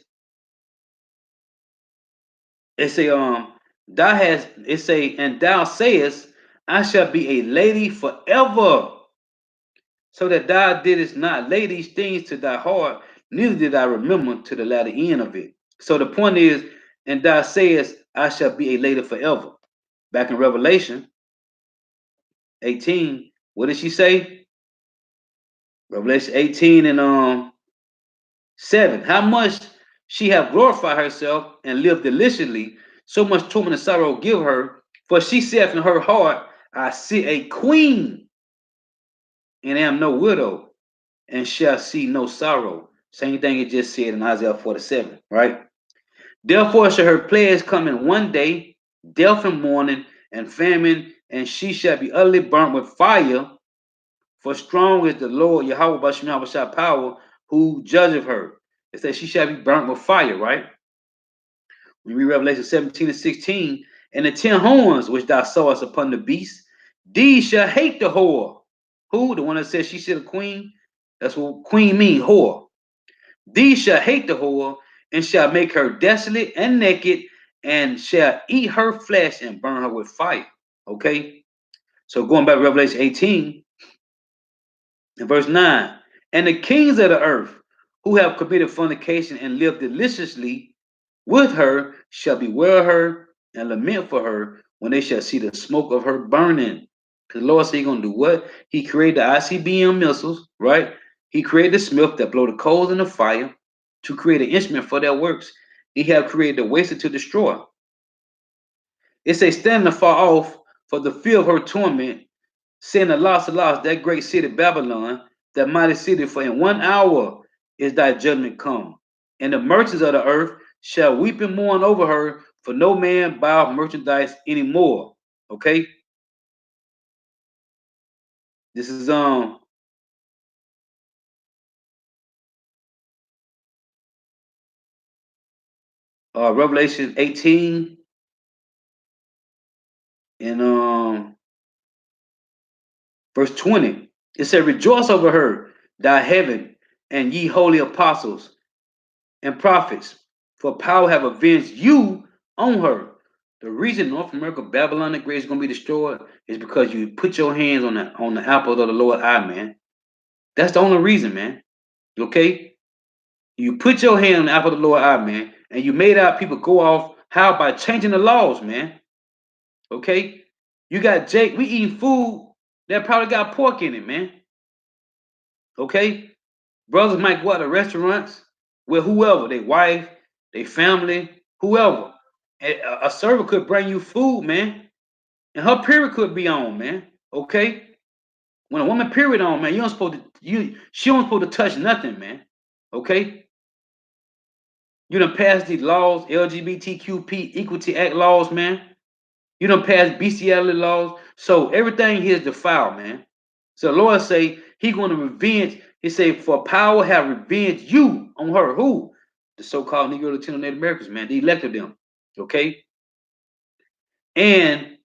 Speaker 1: It say, thou hast, it say, and thou sayest, I shall be a lady forever. So that thou didst not lay these things to thy heart, neither did I remember to the latter end of it. So the point is, and thou sayest, I shall be a lady forever. Back in Revelation 18, what did she say? Revelation 18 and 7. How much she have glorified herself and lived deliciously, so much torment and sorrow give her. For she saith in her heart, I see a queen and am no widow, and shall see no sorrow. Same thing it just said in Isaiah 47, right? Therefore shall her plagues come in one day, death and mourning and famine, and she shall be utterly burnt with fire. For strong is the Lord Yahweh Bashem Yahweh Shah power, who judgeth her. It says she shall be burnt with fire, right? We read Revelation 17 and 16, and the 10 horns which thou sawest upon the beast, these shall hate the whore. Who? The one that says she should a queen. That's what queen mean, whore. These shall hate the whore, and shall make her desolate and naked, and shall eat her flesh and burn her with fire. Okay, so going back to Revelation 18 and verse 9, and the kings of the earth who have committed fornication and lived deliciously with her shall beware her and lament for her when they shall see the smoke of her burning. Because the Lord said he's going to do what? He created the ICBM missiles, right? He created the smith that blow the coals in the fire to create an instrument for their works. He have created the waster to destroy. It says, standing afar off for the fear of her torment, saying, Alas, alas, that great city Babylon, that mighty city, for in 1 hour is thy judgment come. And the merchants of the earth shall weep and mourn over her, for no man buy merchandise anymore. Okay? This is Revelation 18 and verse 20. It said, Rejoice over her, thy heaven, and ye holy apostles and prophets, for power have avenged you on her. The reason North America, Babylon the Great is going to be destroyed is because you put your hands on the apple of the Lord eye, man. That's the only reason, man. Okay? You put your hand on the apple of the Lord eye, man, and you made out people go off. How? By changing the laws, man. Okay? You got Jake, we eating food that probably got pork in it, man. Okay? Brothers might go out to restaurants with whoever, their wife, their family, whoever. A server could bring you food, man, and her period could be on, man. Okay, when a woman period on, man, she don't supposed to touch nothing, man. Okay, you done passed these laws, LGBTQP Equality Act laws, man. You done passed bestiality laws, so everything here is defiled, man. So the Lord say He going to revenge. He say, for power have revenged you on her. Who? The so-called Negro Latino Native Americans, man. They elected them. Okay, and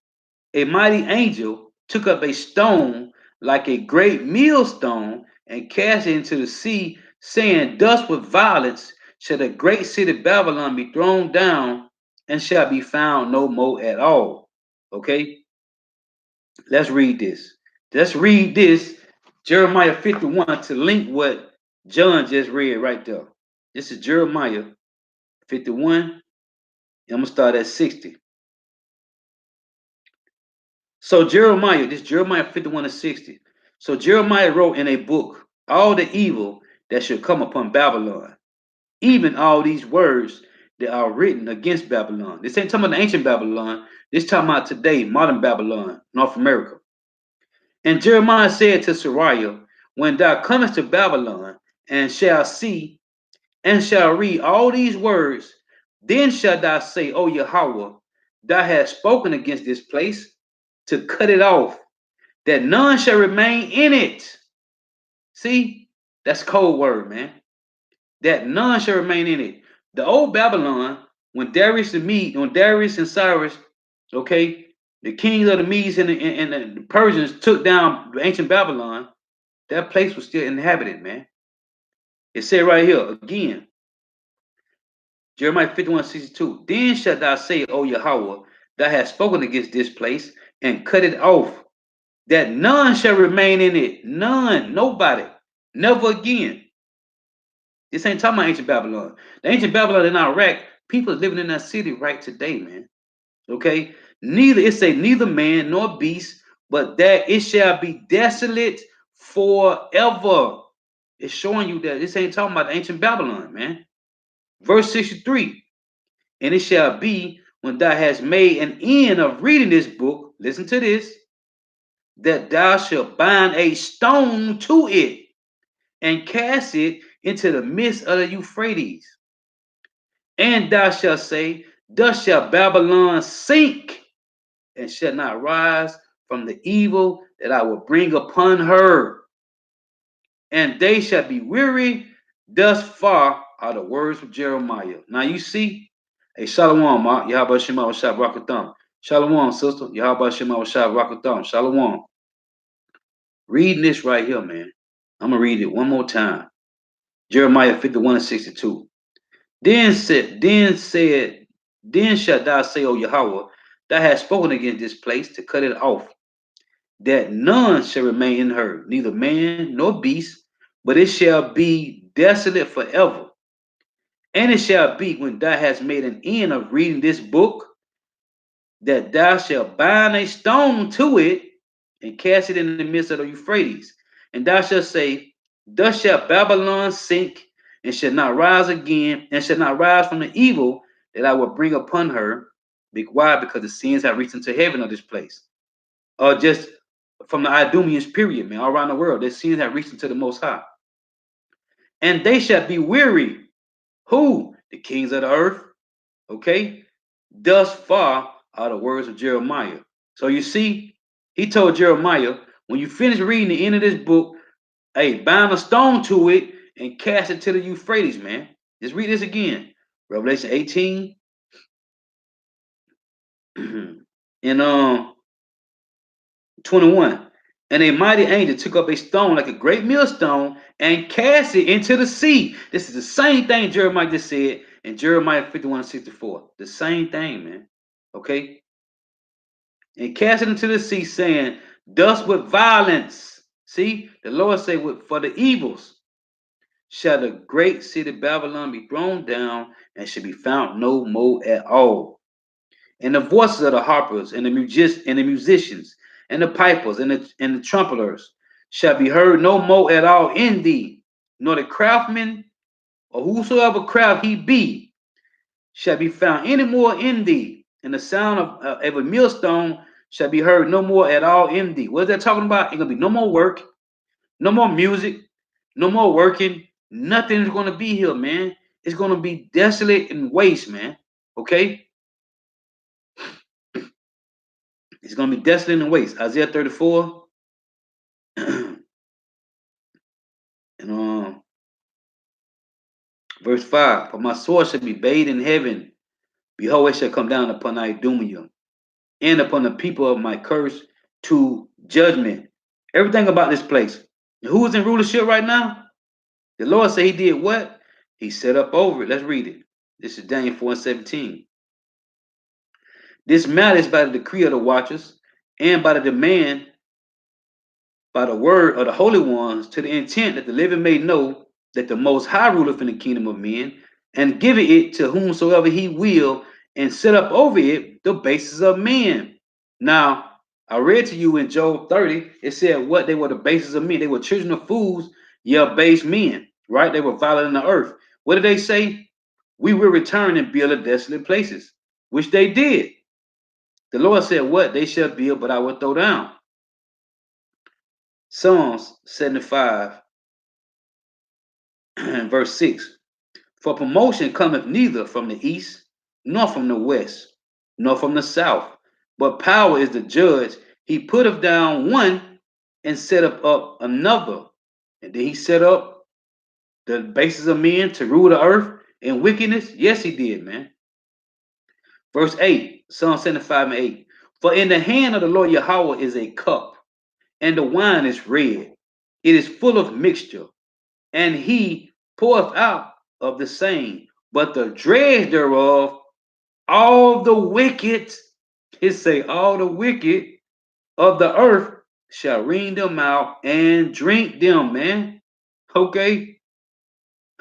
Speaker 1: a mighty angel took up a stone like a great millstone and cast it into the sea, saying, Thus with violence shall the great city Babylon be thrown down and shall be found no more at all. Okay, let's read this. Let's read this, Jeremiah 51, to link what John just read right there. This is Jeremiah 51, and I'm going to start at 60. So Jeremiah, this Jeremiah 51 and 60. So Jeremiah wrote in a book all the evil that should come upon Babylon, even all these words that are written against Babylon. This ain't talking about the ancient Babylon. This talking about today, modern Babylon, North America. And Jeremiah said to Sariah, when thou comest to Babylon and shall see and shall read all these words, then shalt thou say, O Yahweh, thou hast spoken against this place to cut it off, that none shall remain in it. See, that's code word, man. That none shall remain in it. The old Babylon, when Darius and Cyrus, okay, the kings of the Medes and the Persians took down the ancient Babylon, that place was still inhabited, man. It said right here again, Jeremiah 51:62. Then shalt thou say, O Yahweh, thou hast spoken against this place and cut it off, that none shall remain in it. None, nobody, never again. This ain't talking about ancient Babylon. The ancient Babylon in Iraq, people are living in that city right today, man. Okay? It say neither man nor beast, but that it shall be desolate forever. It's showing you that this ain't talking about ancient Babylon, man. Verse 63. And it shall be when thou hast made an end of reading this book, listen to this, that thou shalt bind a stone to it and cast it into the midst of the Euphrates. And thou shalt say, Thus shall Babylon sink and shall not rise from the evil that I will bring upon her. And they shall be weary. Thus far are the words of Jeremiah. Now you see, hey, Shalom, Ma. Yahweh Shema Washab Rakatham. Shalom, sister. Yahweh Shema Washab Rakatham. Shalom. Reading this right here, man. I'm going to read it one more time. Jeremiah 51:62. then shalt thou say, O Yahweh, thou hast spoken against this place to cut it off, that none shall remain in her, neither man nor beast, but it shall be desolate forever. And it shall be when thou hast made an end of reading this book, that thou shalt bind a stone to it and cast it in the midst of the Euphrates. And thou shalt say, thus shall Babylon sink and shall not rise again, and shall not rise from the evil that I will bring upon her. Why? Because the sins have reached into heaven of this place. Or just from the Idumeans period, man, all around the world, the sins have reached into the Most High. And they shall be weary. Who? The kings of the earth. Okay? Thus far are the words of Jeremiah. So you see, he told Jeremiah, when you finish reading the end of this book, hey, bind a stone to it and cast it to the Euphrates, man. Just read this again. Revelation 18 and 21. And a mighty angel took up a stone like a great millstone and cast it into the sea. This is the same thing Jeremiah just said in Jeremiah 51:64. The same thing, man. Okay? And cast it into the sea, saying, thus with violence. See, the Lord said, for the evils shall the great city Babylon be thrown down and shall be found no more at all. And the voices of the harpers and the musicians and the pipers and the trumpeters shall be heard no more at all in thee, nor the craftsman or whosoever craft he be shall be found any more in thee, and the sound of a millstone shall be heard no more at all in thee. What is that talking about? It's gonna be no more work, no more music, no more working. Nothing is gonna be here, man. It's gonna be desolate and waste, man. Okay? It's gonna be desolate and waste. Isaiah 34 and verse 5. For my sword shall be bathed in heaven. Behold, it shall come down upon Idumea and upon the people of my curse to judgment. Everything about this place. Who is in rulership right now? The Lord said he did what? He set up over it. Let's read it. This is Daniel 4:17. This matter is by the decree of the watchers and by the demand, by the word of the holy ones, to the intent that the living may know that the Most High ruleth in the kingdom of men, and giveth it to whomsoever he will, and set up over it the basis of men. Now, I read to you in Job 30, it said what they were the basis of men. They were children of fools, yeah, base men, right? They were violent in the earth. What did they say? We will return and build the desolate places, which they did. The Lord said, what? They shall build, but I will throw down. Psalms 75 verse 6. For promotion cometh neither from the east, nor from the west, nor from the south, but power is the judge. He putteth down one and set up another. And did he set up the bases of men to rule the earth in wickedness? Yes, he did, man. Verse 8, Psalm 75:8. For in the hand of the Lord Yahweh is a cup, and the wine is red. It is full of mixture, and he poureth out of the same. But the dregs thereof, all the wicked, it say, all the wicked of the earth shall wring them out and drink them, man. Okay?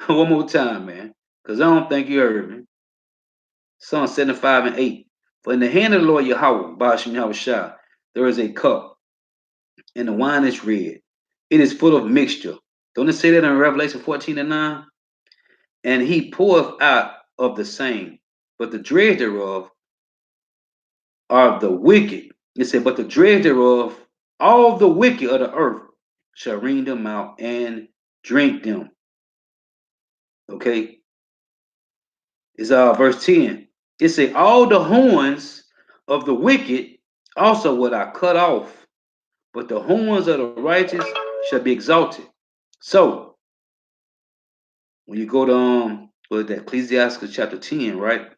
Speaker 1: One more time, man, because I don't think you heard me. Psalm 75:8. For in the hand of the Lord Yahweh, Ba'ashim Yahushua, there is a cup, and the wine is red. It is full of mixture. Don't it say that in Revelation 14:9? And he poureth out of the same. But the dregs thereof are the wicked. It said, but the dregs thereof, all the wicked of the earth shall wring them out and drink them. Okay. It's verse 10. It said, all the horns of the wicked also would I cut off, but the horns of the righteous shall be exalted. So when you go to Ecclesiastes chapter 10, right?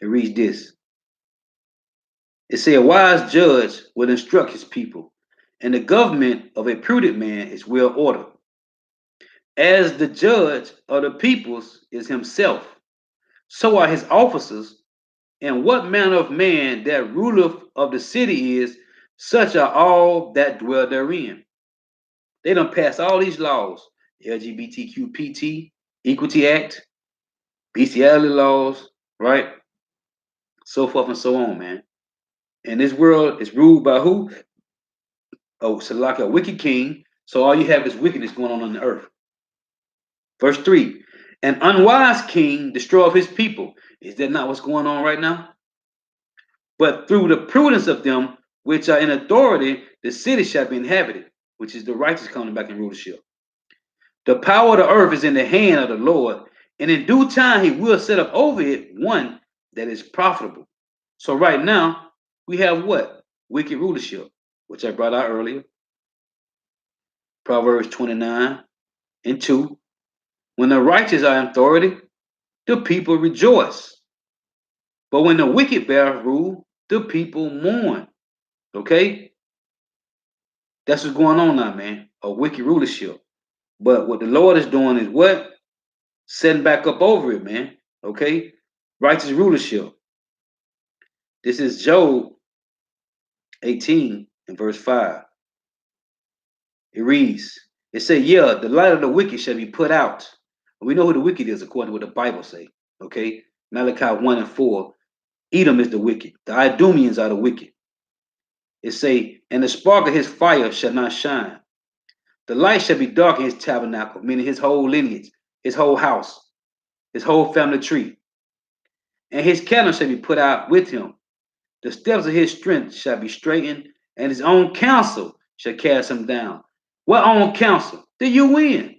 Speaker 1: It reads this. It said, a wise judge will instruct his people, and the government of a prudent man is well ordered. As the judge of the peoples is himself, so are his officers. And what manner of man that ruleth of the city is, such are all that dwell therein. They done passed all these laws, LGBTQPT, Equality Act, bestiality laws, right? So forth and so on, man. And this world is ruled by who? Oh, so like a wicked king. So all you have is wickedness going on the earth. Verse 3, an unwise king destroyeth his people. Is that not what's going on right now? But through the prudence of them which are in authority, the city shall be inhabited, which is the righteous coming back in rulership. The power of the earth is in the hand of the Lord, and in due time he will set up over it one that is profitable. So right now, we have what? Wicked rulership, which I brought out earlier. Proverbs 29 and 2. When the righteous are in authority, the people rejoice. But when the wicked bear rule, the people mourn. Okay? That's what's going on now, man. A wicked rulership. But what the Lord is doing is what? Setting back up over it, man. Okay? Righteous rulership. This is Job 18 and verse 5. It reads, it says, yeah, the light of the wicked shall be put out. We know who the wicked is according to what the Bible say. Okay? Malachi 1 and 4. Edom is the wicked. The Idumeans are the wicked. It say, and the spark of his fire shall not shine. The light shall be dark in his tabernacle, meaning his whole lineage, his whole house, his whole family tree. And his candle shall be put out with him. The steps of his strength shall be straightened, and his own counsel shall cast him down. What own counsel? The UN.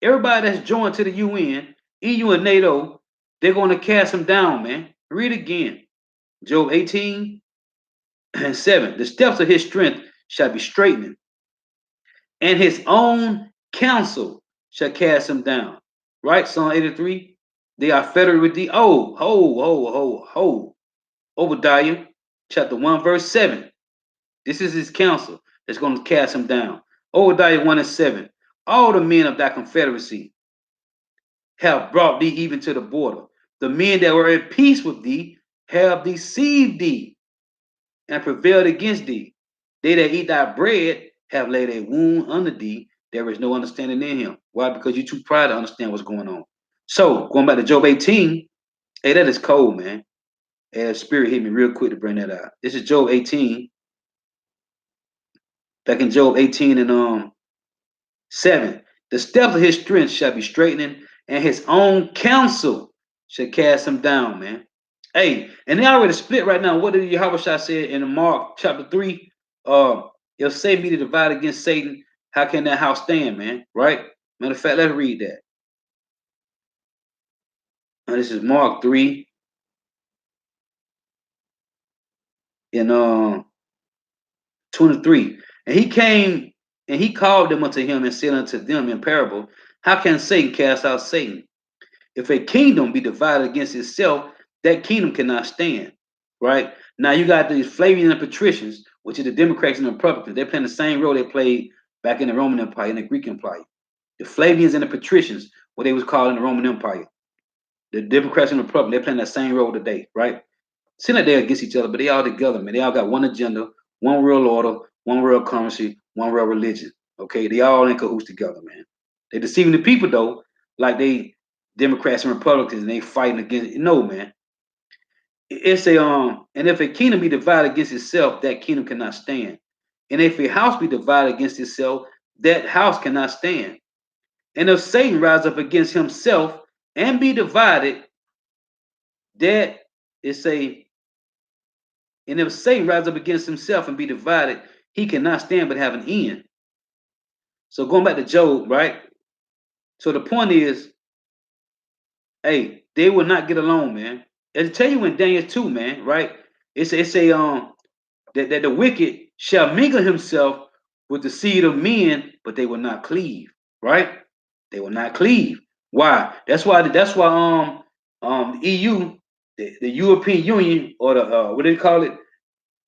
Speaker 1: Everybody that's joined to the UN, EU and NATO, they're going to cast him down, man. Read again. Job 18 and 7. The steps of his strength shall be straightened, and his own counsel shall cast him down. Right? Psalm 83. They are fettered with thee. Oh, ho. Obadiah chapter 1, verse 7. This is his counsel that's going to cast him down. Obadiah 1 and 7. All the men of thy confederacy have brought thee even to the border. The men that were at peace with thee have deceived thee and prevailed against thee. They that eat thy bread have laid a wound under thee. There is no understanding in him. Why? Because you're too proud to understand what's going on. So, going back to Job 18, hey, that is cold, man. Hey, that spirit hit me real quick to bring that out. This is Job 18. Back in Job 18 and 7. The steps of his strength shall be straightening, and his own counsel shall cast him down, man. Hey, and they already split right now. What did Yahweh say in Mark chapter 3? If Satan be divided against Satan, how can that house stand, man? Right? Matter of fact, let's read that. Now, this is Mark 3 in 23. And he came and he called them unto him and said unto them in parable, how can Satan cast out Satan? If a kingdom be divided against itself, that kingdom cannot stand. Right? Now you got these Flavians and Patricians, which are the Democrats and the Republicans. They're playing the same role they played back in the Roman Empire and the Greek Empire. The Flavians and the Patricians, what they was called in the Roman Empire. The Democrats and the Republicans, they're playing that same role today, right? Seem like they're against each other, but they all together, man. They all got one agenda, one world order, one world currency, one world religion. Okay, they all in cahoots together, man. They deceiving the people though, like they Democrats and Republicans, and they fighting against. No, man. It's a and if a kingdom be divided against itself, that kingdom cannot stand. And if a house be divided against itself, that house cannot stand. And if Satan rise up against himself and be divided, that is a and if Satan rise up against himself and be divided, he cannot stand but have an end. So going back to Job, right? So the point is, hey, they will not get along, man. And tell you in Daniel 2, man, right? It's a that the wicked shall mingle himself with the seed of men, but they will not cleave, right? They will not cleave. Why? That's why the EU, the European Union, or the what do they call it?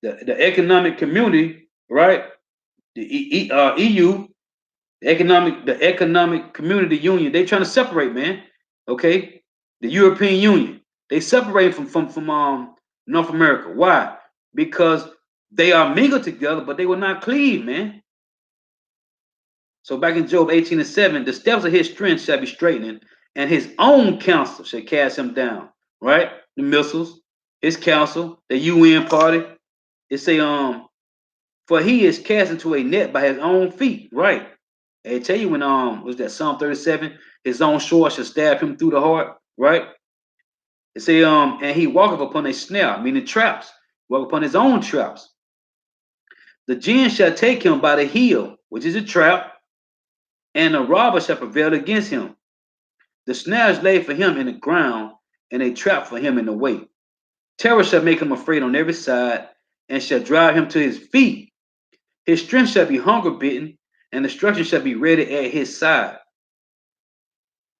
Speaker 1: The economic community, right? The EU, The economic community union, they trying to separate, man. Okay, the European Union, they separate from North America. Why? Because they are mingled together, but they will not cleave, man. So back in Job 18:7, the steps of his strength shall be straightening, and his own counsel shall cast him down. Right? The missiles, his counsel, the UN party. It say, for he is cast into a net by his own feet. Right. I tell you when was that Psalm 37? His own sword shall stab him through the heart, right? It say, and he walketh upon a snare, meaning traps, walk upon his own traps. The jinn shall take him by the heel, which is a trap, and the robber shall prevail against him. The snare is laid for him in the ground, and a trap for him in the way. Terror shall make him afraid on every side, and shall drive him to his feet. His strength shall be hunger bitten, and destruction shall be ready at his side.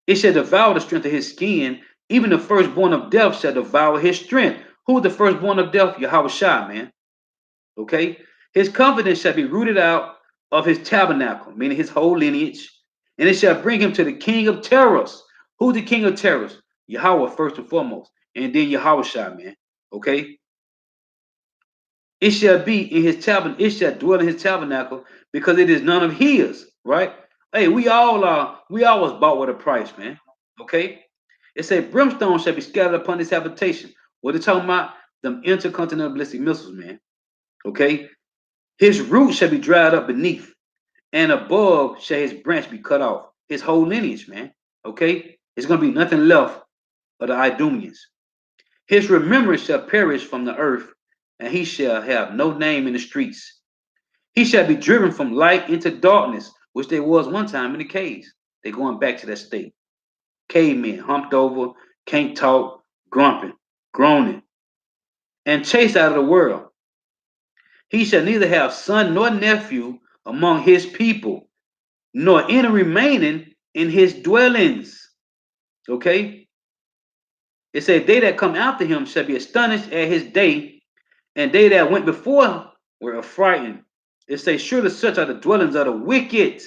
Speaker 1: It shall devour the strength of his skin. Even the firstborn of death shall devour his strength. Who is the firstborn of death? Yahweh Shai, man. Okay? His confidence shall be rooted out of his tabernacle, meaning his whole lineage, and it shall bring him to the king of terrors. Who's the king of terrors? Yahweh first and foremost, and then Yahweh Shai, man. Okay? It shall be in his tabernacle, it shall dwell in his tabernacle, because it is none of his, right? Hey, we all was bought with a price, man. Okay? It said brimstone shall be scattered upon his habitation. What they talking about? Them intercontinental ballistic missiles, man. Okay? His root shall be dried up beneath, and above shall his branch be cut off. His whole lineage, man. Okay? There's gonna be nothing left of the Idumeans. His remembrance shall perish from the earth, and he shall have no name in the streets. He shall be driven from light into darkness, which they was one time in the caves. They're going back to that state. Cavemen, humped over, can't talk, grumping, groaning, and chased out of the world. He shall neither have son nor nephew among his people, nor any remaining in his dwellings. Okay? It said, they that come after him shall be astonished at his day, and they that went before were affrighted. It says, surely such are the dwellings of the wicked,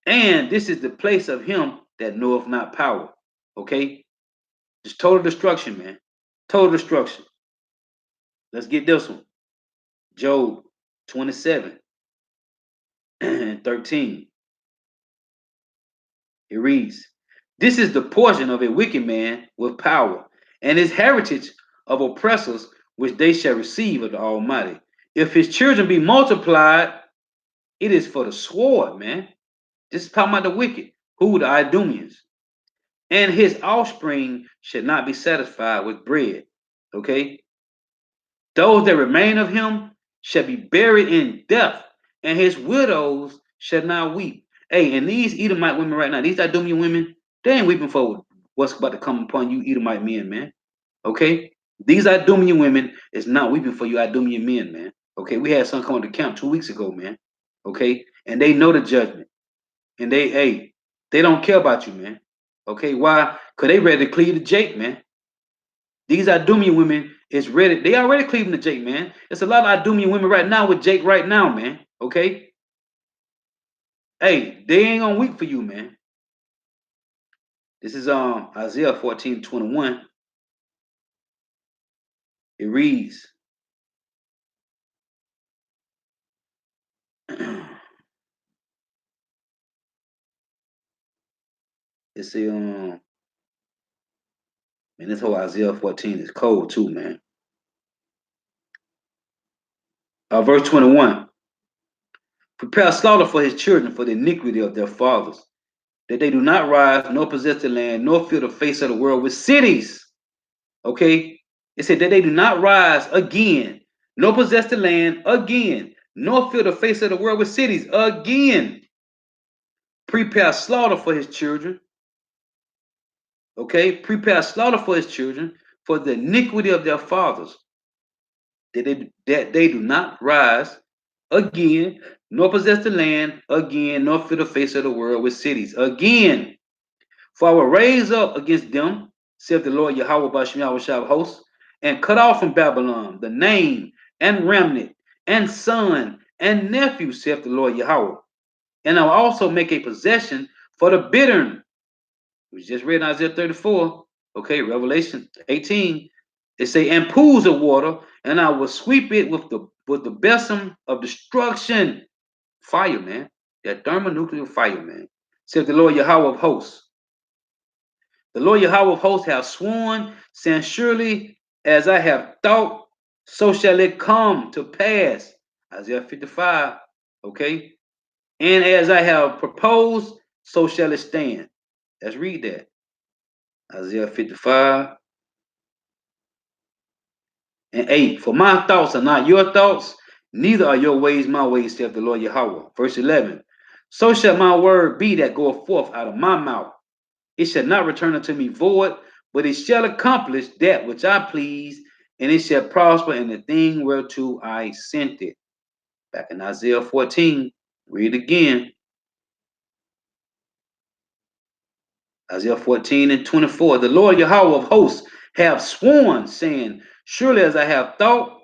Speaker 1: and this is the place of him that knoweth not power. Okay? Just total destruction, man. Total destruction. Let's get this one. Job 27 and 13. It reads, this is the portion of a wicked man with power, and his heritage of oppressors, which they shall receive of the Almighty. If his children be multiplied, it is for the sword, man. This is talking about the wicked, who the Idumeans. And his offspring should not be satisfied with bread. Okay? Those that remain of him shall be buried in death, and his widows shall not weep. Hey, and these Edomite women right now, these Idumean women, they ain't weeping for what's about to come upon you Edomite men, man. Okay? These Idumean women is not weeping for you Idumean men, man. Okay? We had some come to camp 2 weeks ago, man. Okay? And they know the judgment. And they don't care about you, man. Okay? Why? Because they ready to cleave to Jake, man. These Idumean women is ready. They already cleaving to Jake, man. There's a lot of Idumean women right now with Jake right now, man. Okay? Hey, they ain't gonna weep for you, man. This is Isaiah 14:21. It reads. It's a man, this whole Isaiah 14 is cold too, man. Verse 21. Prepare slaughter for his children for the iniquity of their fathers, that they do not rise, nor possess the land, nor fill the face of the world with cities. Okay? It said that they do not rise again, nor possess the land again, nor fill the face of the world with cities again. Prepare slaughter for his children. Okay? Prepare slaughter for his children for the iniquity of their fathers, that they do not rise again, nor possess the land again, nor fill the face of the world with cities again. For I will raise up against them, saith the Lord Yahweh Bashem Yahweh of hosts, and cut off from Babylon the name and remnant and son and nephew, saith the Lord Yahweh. and I'll also make a possession for the bittern. We just read in Isaiah 34. Okay, Revelation 18. It say, and pools of water, and I will sweep it with the besom of destruction. Fire, man. That thermonuclear fire, man. Said the Lord Yahweh of hosts. The Lord Yahweh of hosts have sworn, saying, surely as I have thought, so shall it come to pass. Isaiah 55. Okay. And as I have proposed, so shall it stand. Let's read that. Isaiah 55 and 8. For my thoughts are not your thoughts, neither are your ways my ways, saith the Lord Yahweh. Verse 11. So shall my word be that goeth forth out of my mouth. It shall not return unto me void, but it shall accomplish that which I please, and it shall prosper in the thing whereto I sent it. Back in Isaiah 14, read again. Isaiah 14 and 24. The Lord Yahweh of hosts have sworn, saying, surely as I have thought,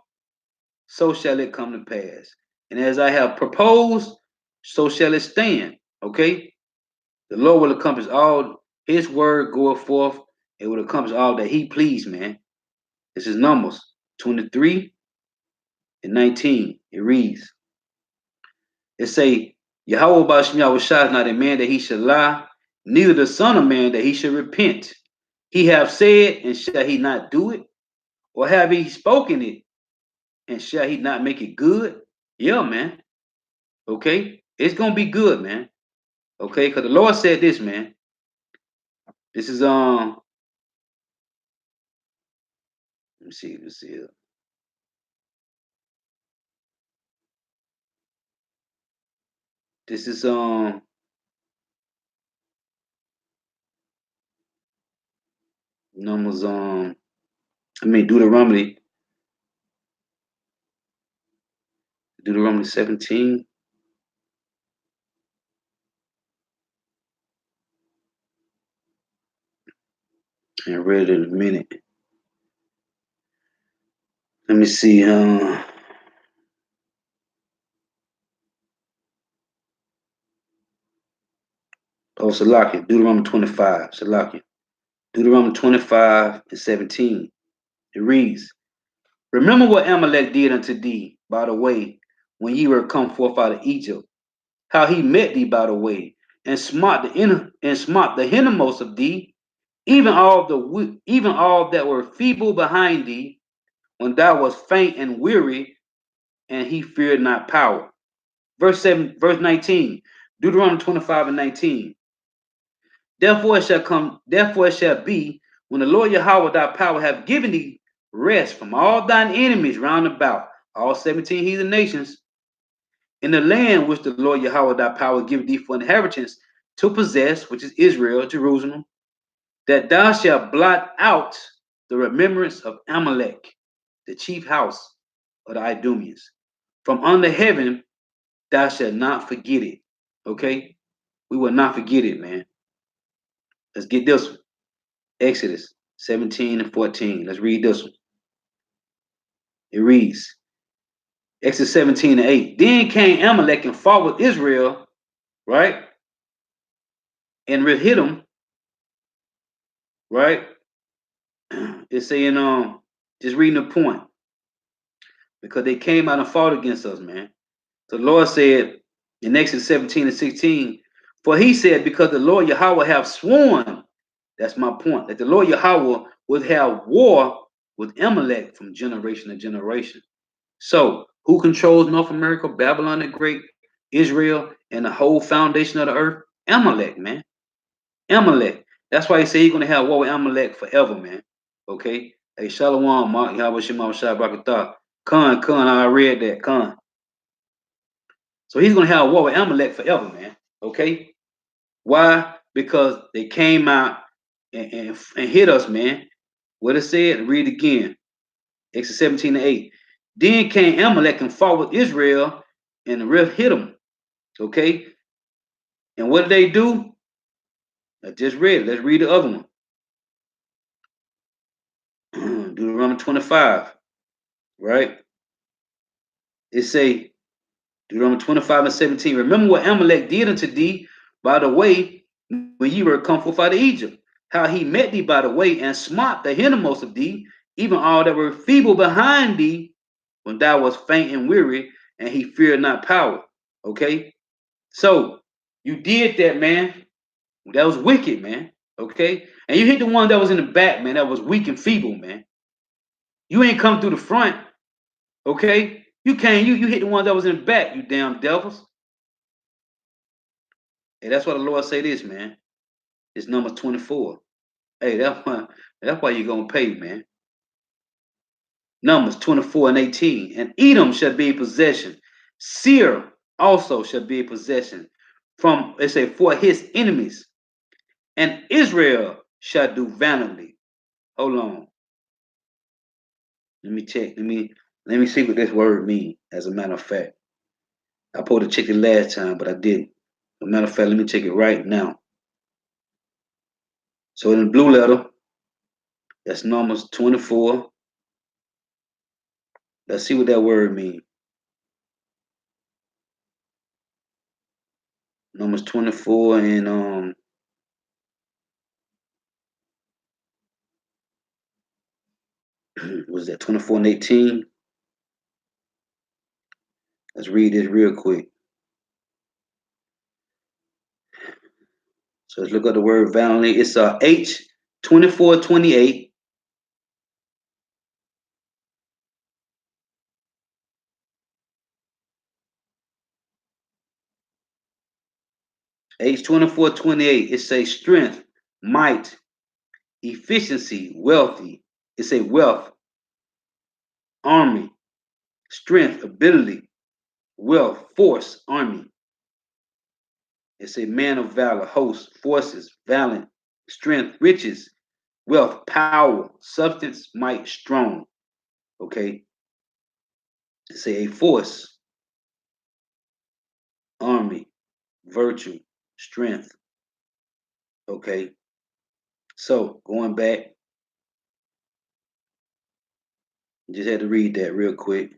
Speaker 1: so shall it come to pass. And as I have proposed, so shall it stand. Okay? The Lord will accomplish all his word goeth forth. It will accomplish all that he pleased, man. This is Numbers 23 and 19. It reads, it say, Yahweh Bashem Yahweh is not a man that he should lie, neither the son of man that he should repent. He have said, and shall he not do it? Or have he spoken it, and shall he not make it good? Yeah, man. Okay? It's gonna be good, man. Okay, because the Lord said this, man. This is let me see. This is Numbers Deuteronomy 17. I read it in a minute. Let me see. Salakia, Deuteronomy 25. Salakia. Deuteronomy 25 and 17. It reads, remember what Amalek did unto thee by the way when ye were come forth out of Egypt, how he met thee by the way, and smart the hindermost of thee, even all that were feeble behind thee, when thou wast faint and weary, and he feared not power. Verse 19, Deuteronomy 25 and 19. Therefore it shall be, when the Lord Yahweh thy power have given thee rest from all thine enemies round about, all 17 heathen nations, in the land which the Lord Yahweh thy power give thee for inheritance to possess, which is Israel, Jerusalem, that thou shalt blot out the remembrance of Amalek, the chief house of the Idumeans. From under heaven, thou shalt not forget it. Okay? We will not forget it, man. Let's get this one. Exodus 17 and 14. Let's read this one. It reads, Exodus 17 and 8. Then came Amalek and fought with Israel, right? And Rephidim, right? It's saying, just reading the point. Because they came out and fought against us, man. The Lord said in Exodus 17 and 16, for he said, because the Lord Yahweh have sworn, that's my point, that the Lord Yahweh would have war with Amalek from generation to generation. So, who controls North America, Babylon the Great, Israel, and the whole foundation of the earth? Amalek, man. Amalek. That's why he said he's going to have war with Amalek forever, man. Okay? Hey, Shalom, Mark, Yahweh Shema Shai Brakatah. Khan, I read that, Khan. So he's going to have war with Amalek forever, man. Okay? Why? Because they came out and hit us, man. What it said, read again. Exodus 17 and 8. Then came Amalek and fought with Israel, and the rift hit them. Okay? And what did they do? I just read it. Let's read the other one. Deuteronomy 25. Right? It say, Deuteronomy 25 and 17. Remember what Amalek did unto thee by the way when ye were come forth out of Egypt, how he met thee by the way and smote the hindermost of thee, even all that were feeble behind thee, when thou wast faint and weary, and he feared not power. Okay? So you did that, man. That was wicked, man. Okay? And you hit the one that was in the back, man, that was weak and feeble, man. You ain't come through the front. Okay? You came, you hit the one that was in the back, you damn devils. Hey, that's why the Lord say this, man. It's number 24. Hey, that's why you're gonna pay, man. Numbers 24 and 18. And Edom shall be a possession. Seir also shall be a possession from, they say, for his enemies. And Israel shall do valiantly. Hold on. Let me check. Let me see what this word means, as a matter of fact. I supposed to check it last time, but I didn't. As a matter of fact, let me check it right now. So in the blue letter, that's Numbers 24. Let's see what that word means. Numbers 24 and was that 24 and 18? Let's read this real quick. So let's look at the word valiantly. It's H 24:28. H 24:28. It says strength, might, efficiency, wealthy. It say wealth, army, strength, ability, wealth, force, army. It's a man of valor, host, forces, valiant, strength, riches, wealth, power, substance, might, strong. Okay. It's a force, army, virtue, strength. Okay. So going back, just had to read that real quick.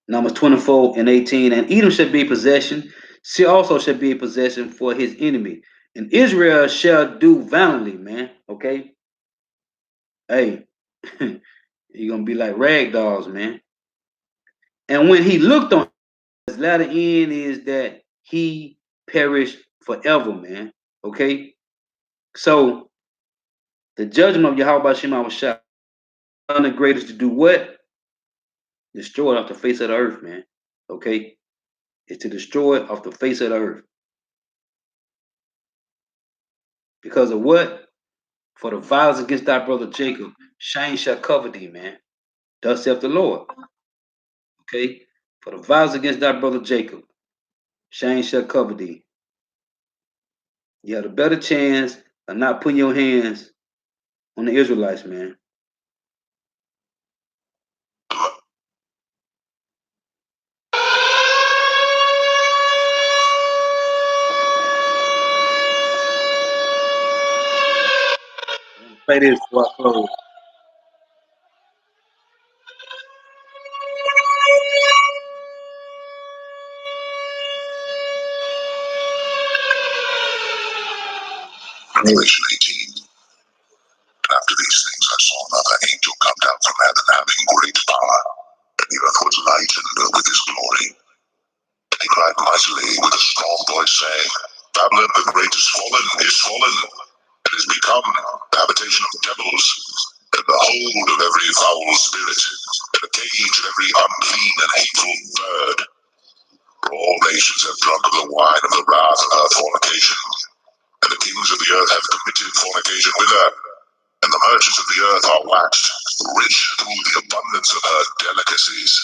Speaker 1: Numbers 24 and 18. And Edom shall be possession. She also shall be a possession for his enemy. And Israel shall do valiantly, man. Okay. Hey, you're gonna be like rag dolls, man. And when he looked on his latter end is that he perished forever, man. Okay. So the judgment of Yahweh Shema was shot on the greatest to do what? Destroy it off the face of the earth, man. Okay. It's to destroy it off the face of the earth. Because of what? For the violence against thy brother Jacob, shame shall cover thee, man. Thus saith the Lord. Okay? For the violence against thy brother Jacob, shame shall cover thee. You have a better chance of not putting your hands on the Israelites, man. Play this before I close.
Speaker 2: Revelation 18. After these things I saw another angel come down from heaven, having great power, and the earth was lightened with his glory. And he cried mightily with a strong voice, saying, Babylon the great is fallen, and is become the habitation of devils, and the hold of every foul spirit, and a cage of every unclean and hateful bird. For all nations have drunk of the wine of the wrath of her fornication, and the kings of the earth have committed fornication with her. And the merchants of the earth are waxed rich through the abundance of her delicacies.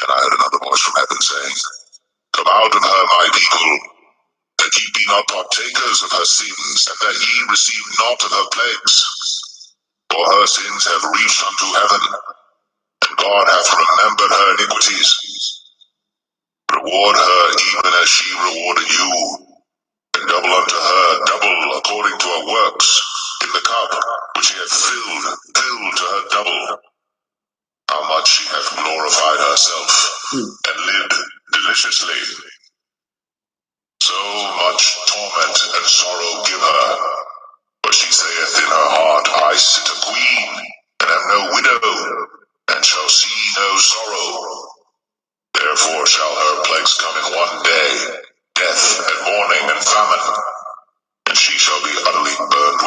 Speaker 2: And I heard another voice from heaven saying, Come out of her, my people, that ye be not partakers of her sins, and that ye receive not of her plagues. For her sins have reached unto heaven, and God hath remembered her iniquities. Reward her even as she rewarded you, and double unto her, double according to her works, in the cup which she hath filled to her double. How much she hath glorified herself, and lived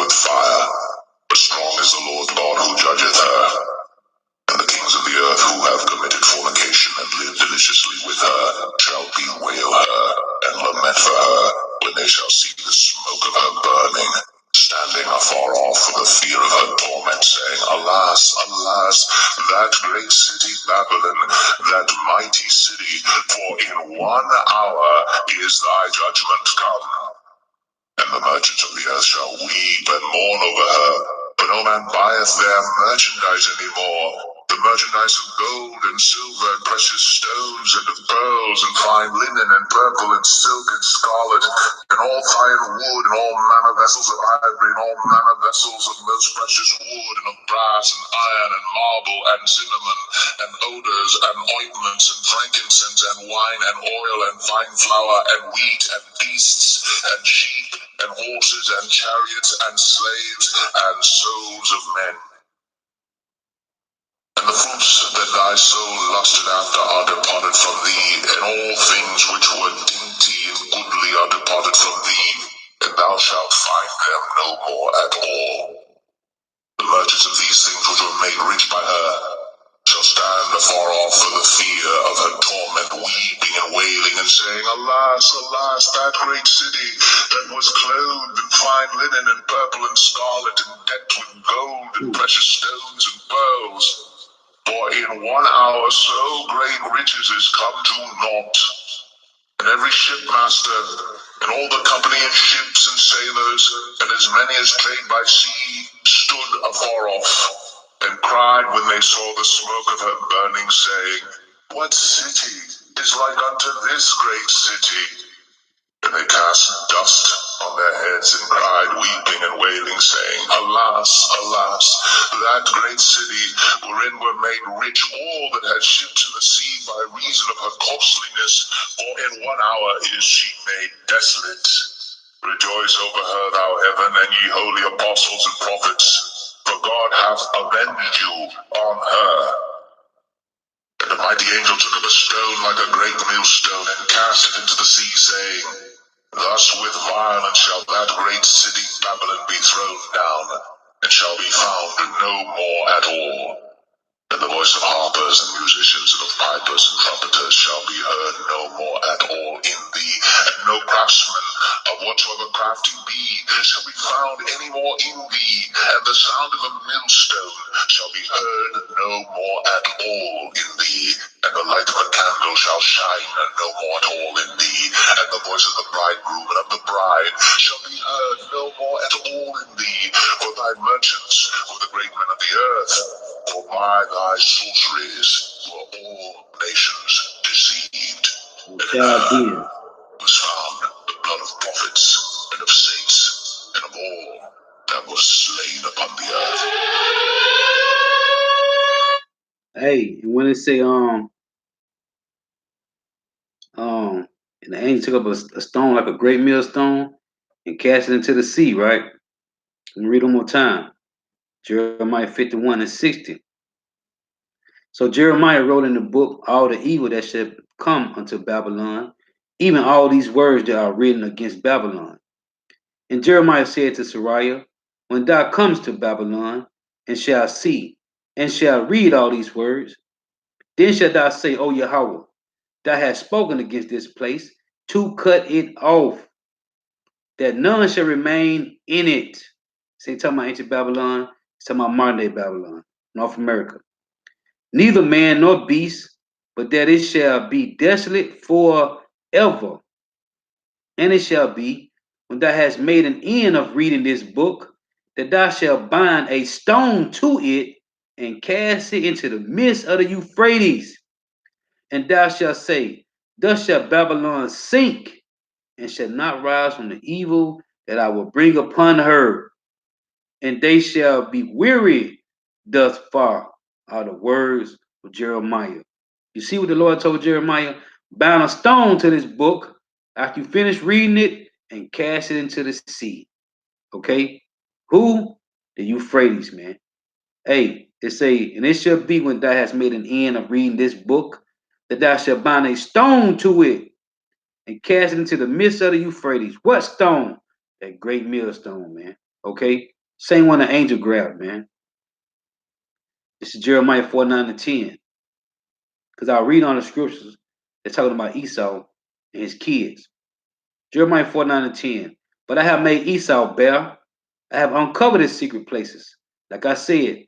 Speaker 2: with fire, but strong is the Lord God who judgeth her. And the kings of the earth who have committed fornication and lived deliciously with her shall bewail her and lament for her when they shall see the smoke of her burning, standing afar off for the fear of her torment, saying, Alas, alas, that great city Babylon, that mighty city, for in 1 hour is thy judgment come. And the merchants of the earth shall weep and mourn over her, for no man buyeth their merchandise any more. The merchandise of gold and silver and precious stones and of pearls and fine linen and purple and silk and scarlet and all fine wood and all manner vessels of ivory and all manner vessels of most precious wood and of brass and iron and marble and cinnamon and odors and ointments and frankincense and wine and oil and fine flour and wheat and beasts and sheep and horses and chariots and slaves and souls of men. And the fruits that thy soul lusted after are departed from thee, and all things which were dainty and goodly are departed from thee, and thou shalt find them no more at all. The merchants of these things which were made rich by her shall stand afar off for the fear of her torment, weeping and wailing, and saying, Alas, alas, that great city that was clothed in fine linen and purple and scarlet, and decked with gold and precious stones and pearls. For in 1 hour so great riches is come to naught. And every shipmaster, and all the company of ships and sailors, and as many as trade by sea, stood afar off, and cried when they saw the smoke of her burning, saying, What city is like unto this great city? And they cast dust on their heads and cried, weeping and wailing, saying, Alas, alas, that great city, wherein were made rich all that had ships in the sea by reason of her costliness, for in 1 hour is she made desolate. Rejoice over her, thou heaven, and ye holy apostles and prophets, for God hath avenged you on her. And the mighty angel took up a stone like a great millstone, and cast it into the sea, saying, Thus with violence shall that great city Babylon be thrown down, and shall be found no more at all. And the voice of harpers and musicians and of pipers and trumpeters shall be heard no more at all in thee, and no craftsman of whatsoever craft he be shall be found any more in thee, and the sound of a millstone shall be heard no more at all in thee, and the light of a candle shall shine no more at all in thee, and the voice of the bridegroom and of the bride shall be heard no more at all in thee, for thy merchants were the great men of the earth, for by thy sorceries were all nations deceived. And in her was found the blood of prophets and of saints and of all that was slain upon the earth.
Speaker 1: Hey, and when it say and the angel took up a stone like a great millstone and cast it into the sea, right? Let me read one more time. Jeremiah 51:60. So Jeremiah wrote in the book all the evil that should come unto Babylon, even all these words that are written against Babylon. And Jeremiah said to Sariah, When thou comest to Babylon, and shalt see, and shalt read all these words, then shalt thou say, O Yahweh, thou hast spoken against this place to cut it off, that none shall remain in it. See, talking about ancient Babylon, it's talking about modern day Babylon, North America. Neither man nor beast, but that it shall be desolate forever. And it shall be, when thou hast made an end of reading this book, that thou shalt bind a stone to it and cast it into the midst of the Euphrates. And thou shalt say, Thus shall Babylon sink, and shall not rise from the evil that I will bring upon her. And they shall be weary thus far, are the words of Jeremiah. You see what the Lord told Jeremiah? Bound a stone to this book after you finish reading it and cast it into the sea. Okay? Who? The Euphrates, man. Hey, it say, and it shall be when thou hast made an end of reading this book, that thou shalt bind a stone to it and cast it into the midst of the Euphrates. What stone? That great millstone, man. Okay? Same one the angel grabbed, man. This is Jeremiah 4:9-10. Because I'll read on the scriptures. They're talking about Esau and his kids. Jeremiah 4:9-10. But I have made Esau bare. I have uncovered his secret places. Like I said,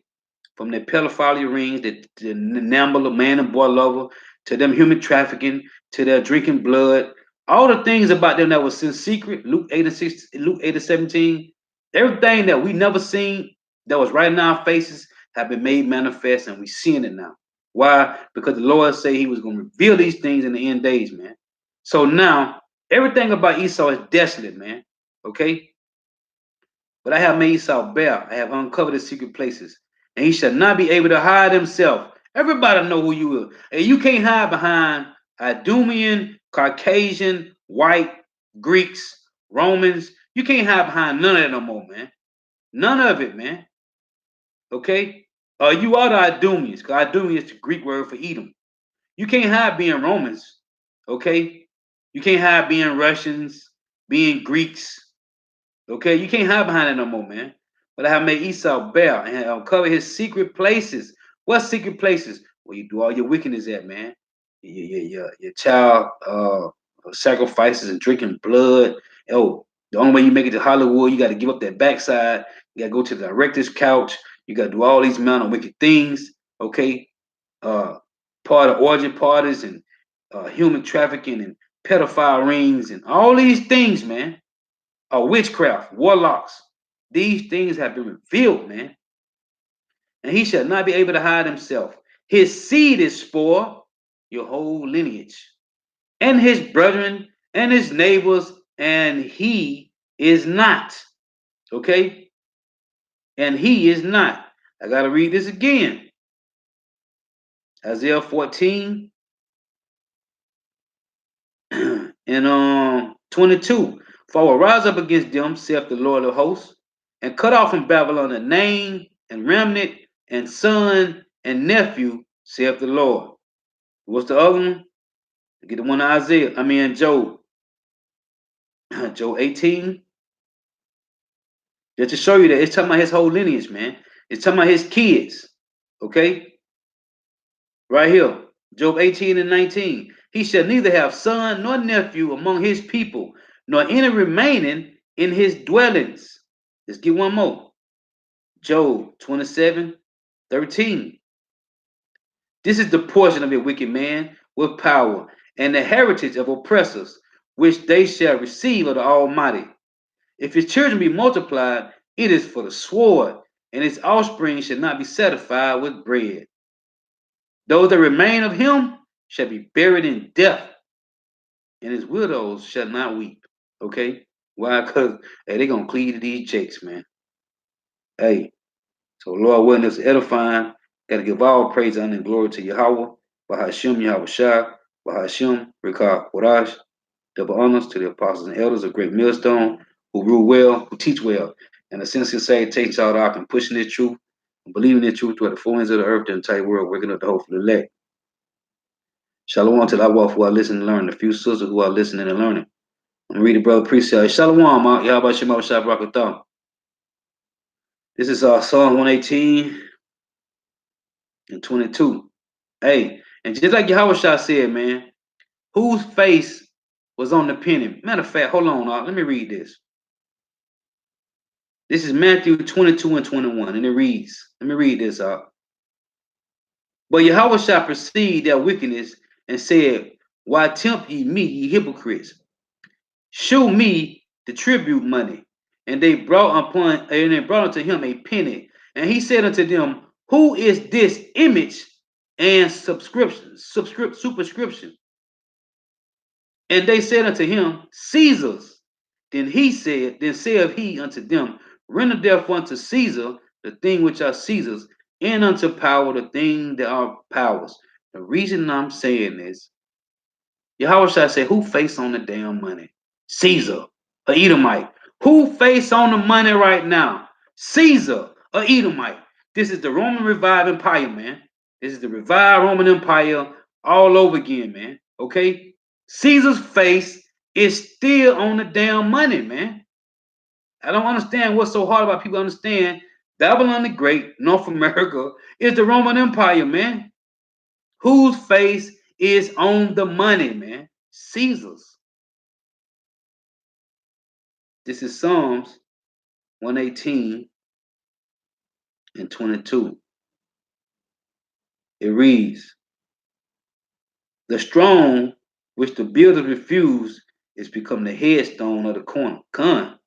Speaker 1: from the pedophilia rings, the enamel of man and boy lover, to them human trafficking, to their drinking blood, all the things about them that was in secret, Luke 8:6, Luke 8:17, everything that we never seen that was right in our faces have been made manifest, and we seeing it now. Why? Because the Lord said he was going to reveal these things in the end days, man. So now everything about Esau is desolate, man. Okay? But I have made Esau bare. I have uncovered his secret places, and he shall not be able to hide himself. Everybody know who you are. And you can't hide behind Idumean, Caucasian, white, Greeks, Romans. You can't hide behind none of that no more, man. None of it, man. Okay? You are the Idumeans, because Idumean is the Greek word for Edom. You can't hide being Romans, okay? You can't hide being Russians, being Greeks, okay? You can't hide behind it no more, man. But I have made Esau bare and uncover his secret places. What secret places? Where you do all your wickedness at, man. Your child sacrifices and drinking blood. Oh, the only way you make it to Hollywood, you got to give up that backside. You got to go to the director's couch. You got to do all these amount of wicked things, okay? Uh, Part of orgy parties and human trafficking and pedophile rings and all these things, man, are witchcraft, warlocks. These things have been revealed, man. And he shall not be able to hide himself. His seed is for your whole lineage, and his brethren and his neighbors, and he is not. Okay? And he is not. I got to read this again. Isaiah 14 and 22. For I will rise up against them, saith the Lord of hosts, and cut off from Babylon a name and remnant and son and nephew, saith the Lord. What's the other one? Get the one Isaiah. Job. Job 18. Just to show you that it's talking about his whole lineage, man. It's talking about his kids. Okay? Right here. Job 18:19. He shall neither have son nor nephew among his people, nor any remaining in his dwellings. Let's get one more. Job 27:13. This is the portion of a wicked man with power, and the heritage of oppressors, which they shall receive of the Almighty. If his children be multiplied, it is for the sword, and his offspring shall not be satisfied with bread. Those that remain of him shall be buried in death, and his widows shall not weep. Okay? Why? Because hey, they're gonna cleave to these jakes, man. Hey, so Lord willing, it's edifying. Gotta give all praise, honor, and glory to Yahweh, Bahashim Yahweh Shah, Bahashim Rikah Kodash. Double honors to the apostles and elders of Great Millstone who rule well, who teach well, and the sincere salutation to all the and pushing this truth and believing this truth to the four ends of the earth, the entire world, waking up the hope for the elect. Shalom to the Awaf who are listening and learning, the few sisters who are listening and learning. I'm gonna read the brother precept. Shalom, Yahweh Shema Shah Barakatam. This is Psalm 118 and 22. Hey, and just like Yahweh Shah said, man, whose face was on the penny? Matter of fact, hold on, let me read this. This is Matthew 22 and 21, and it reads, let me read this out. But Yahweh shall perceive their wickedness and said, why tempt ye me, ye hypocrites? Shew me the tribute money. And they brought unto him a penny. And he said unto them, who is this image and superscription? And they said unto him, Caesar's. Then saith he unto them, render therefore unto Caesar the thing which are Caesar's, and unto power the thing that are powers. The reason I'm saying this, Yahweh shall say, who face on the damn money? Caesar, a Edomite. Who face on the money right now? Caesar, a Edomite. This is the Roman revived empire, man. This is the revived Roman Empire all over again, man. Okay? Caesar's face is still on the damn money, man. I don't understand what's so hard about people understand Babylon the Great, North America, is the Roman Empire, man. Whose face is on the money, man? Caesar's. This is Psalms 118 and 22. It reads, the strong which the builders refuse is become the headstone of the corner. Con.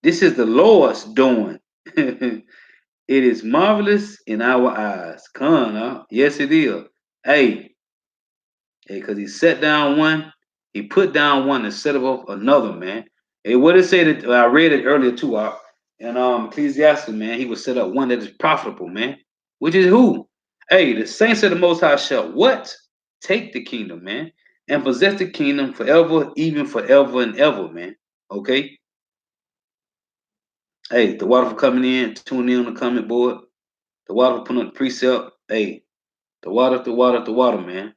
Speaker 1: This is the Lord's doing. It is marvelous in our eyes. Con, huh? Yes, it is. Hey, because he set down one, he put down one and set up another, man. Hey, what it said that I read it earlier too, and Ecclesiastes, man, he would set up one that is profitable, man. Which is who? Hey, the saints of the Most High shall what? Take the kingdom, man, and possess the kingdom forever, even forever and ever, man. Okay. Hey, the water for coming in, tune in on the comment board. The water for putting on the precept. Hey, the water, man.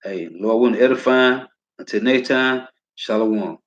Speaker 1: Hey, Lord willing, edifying. Until next time, shalom.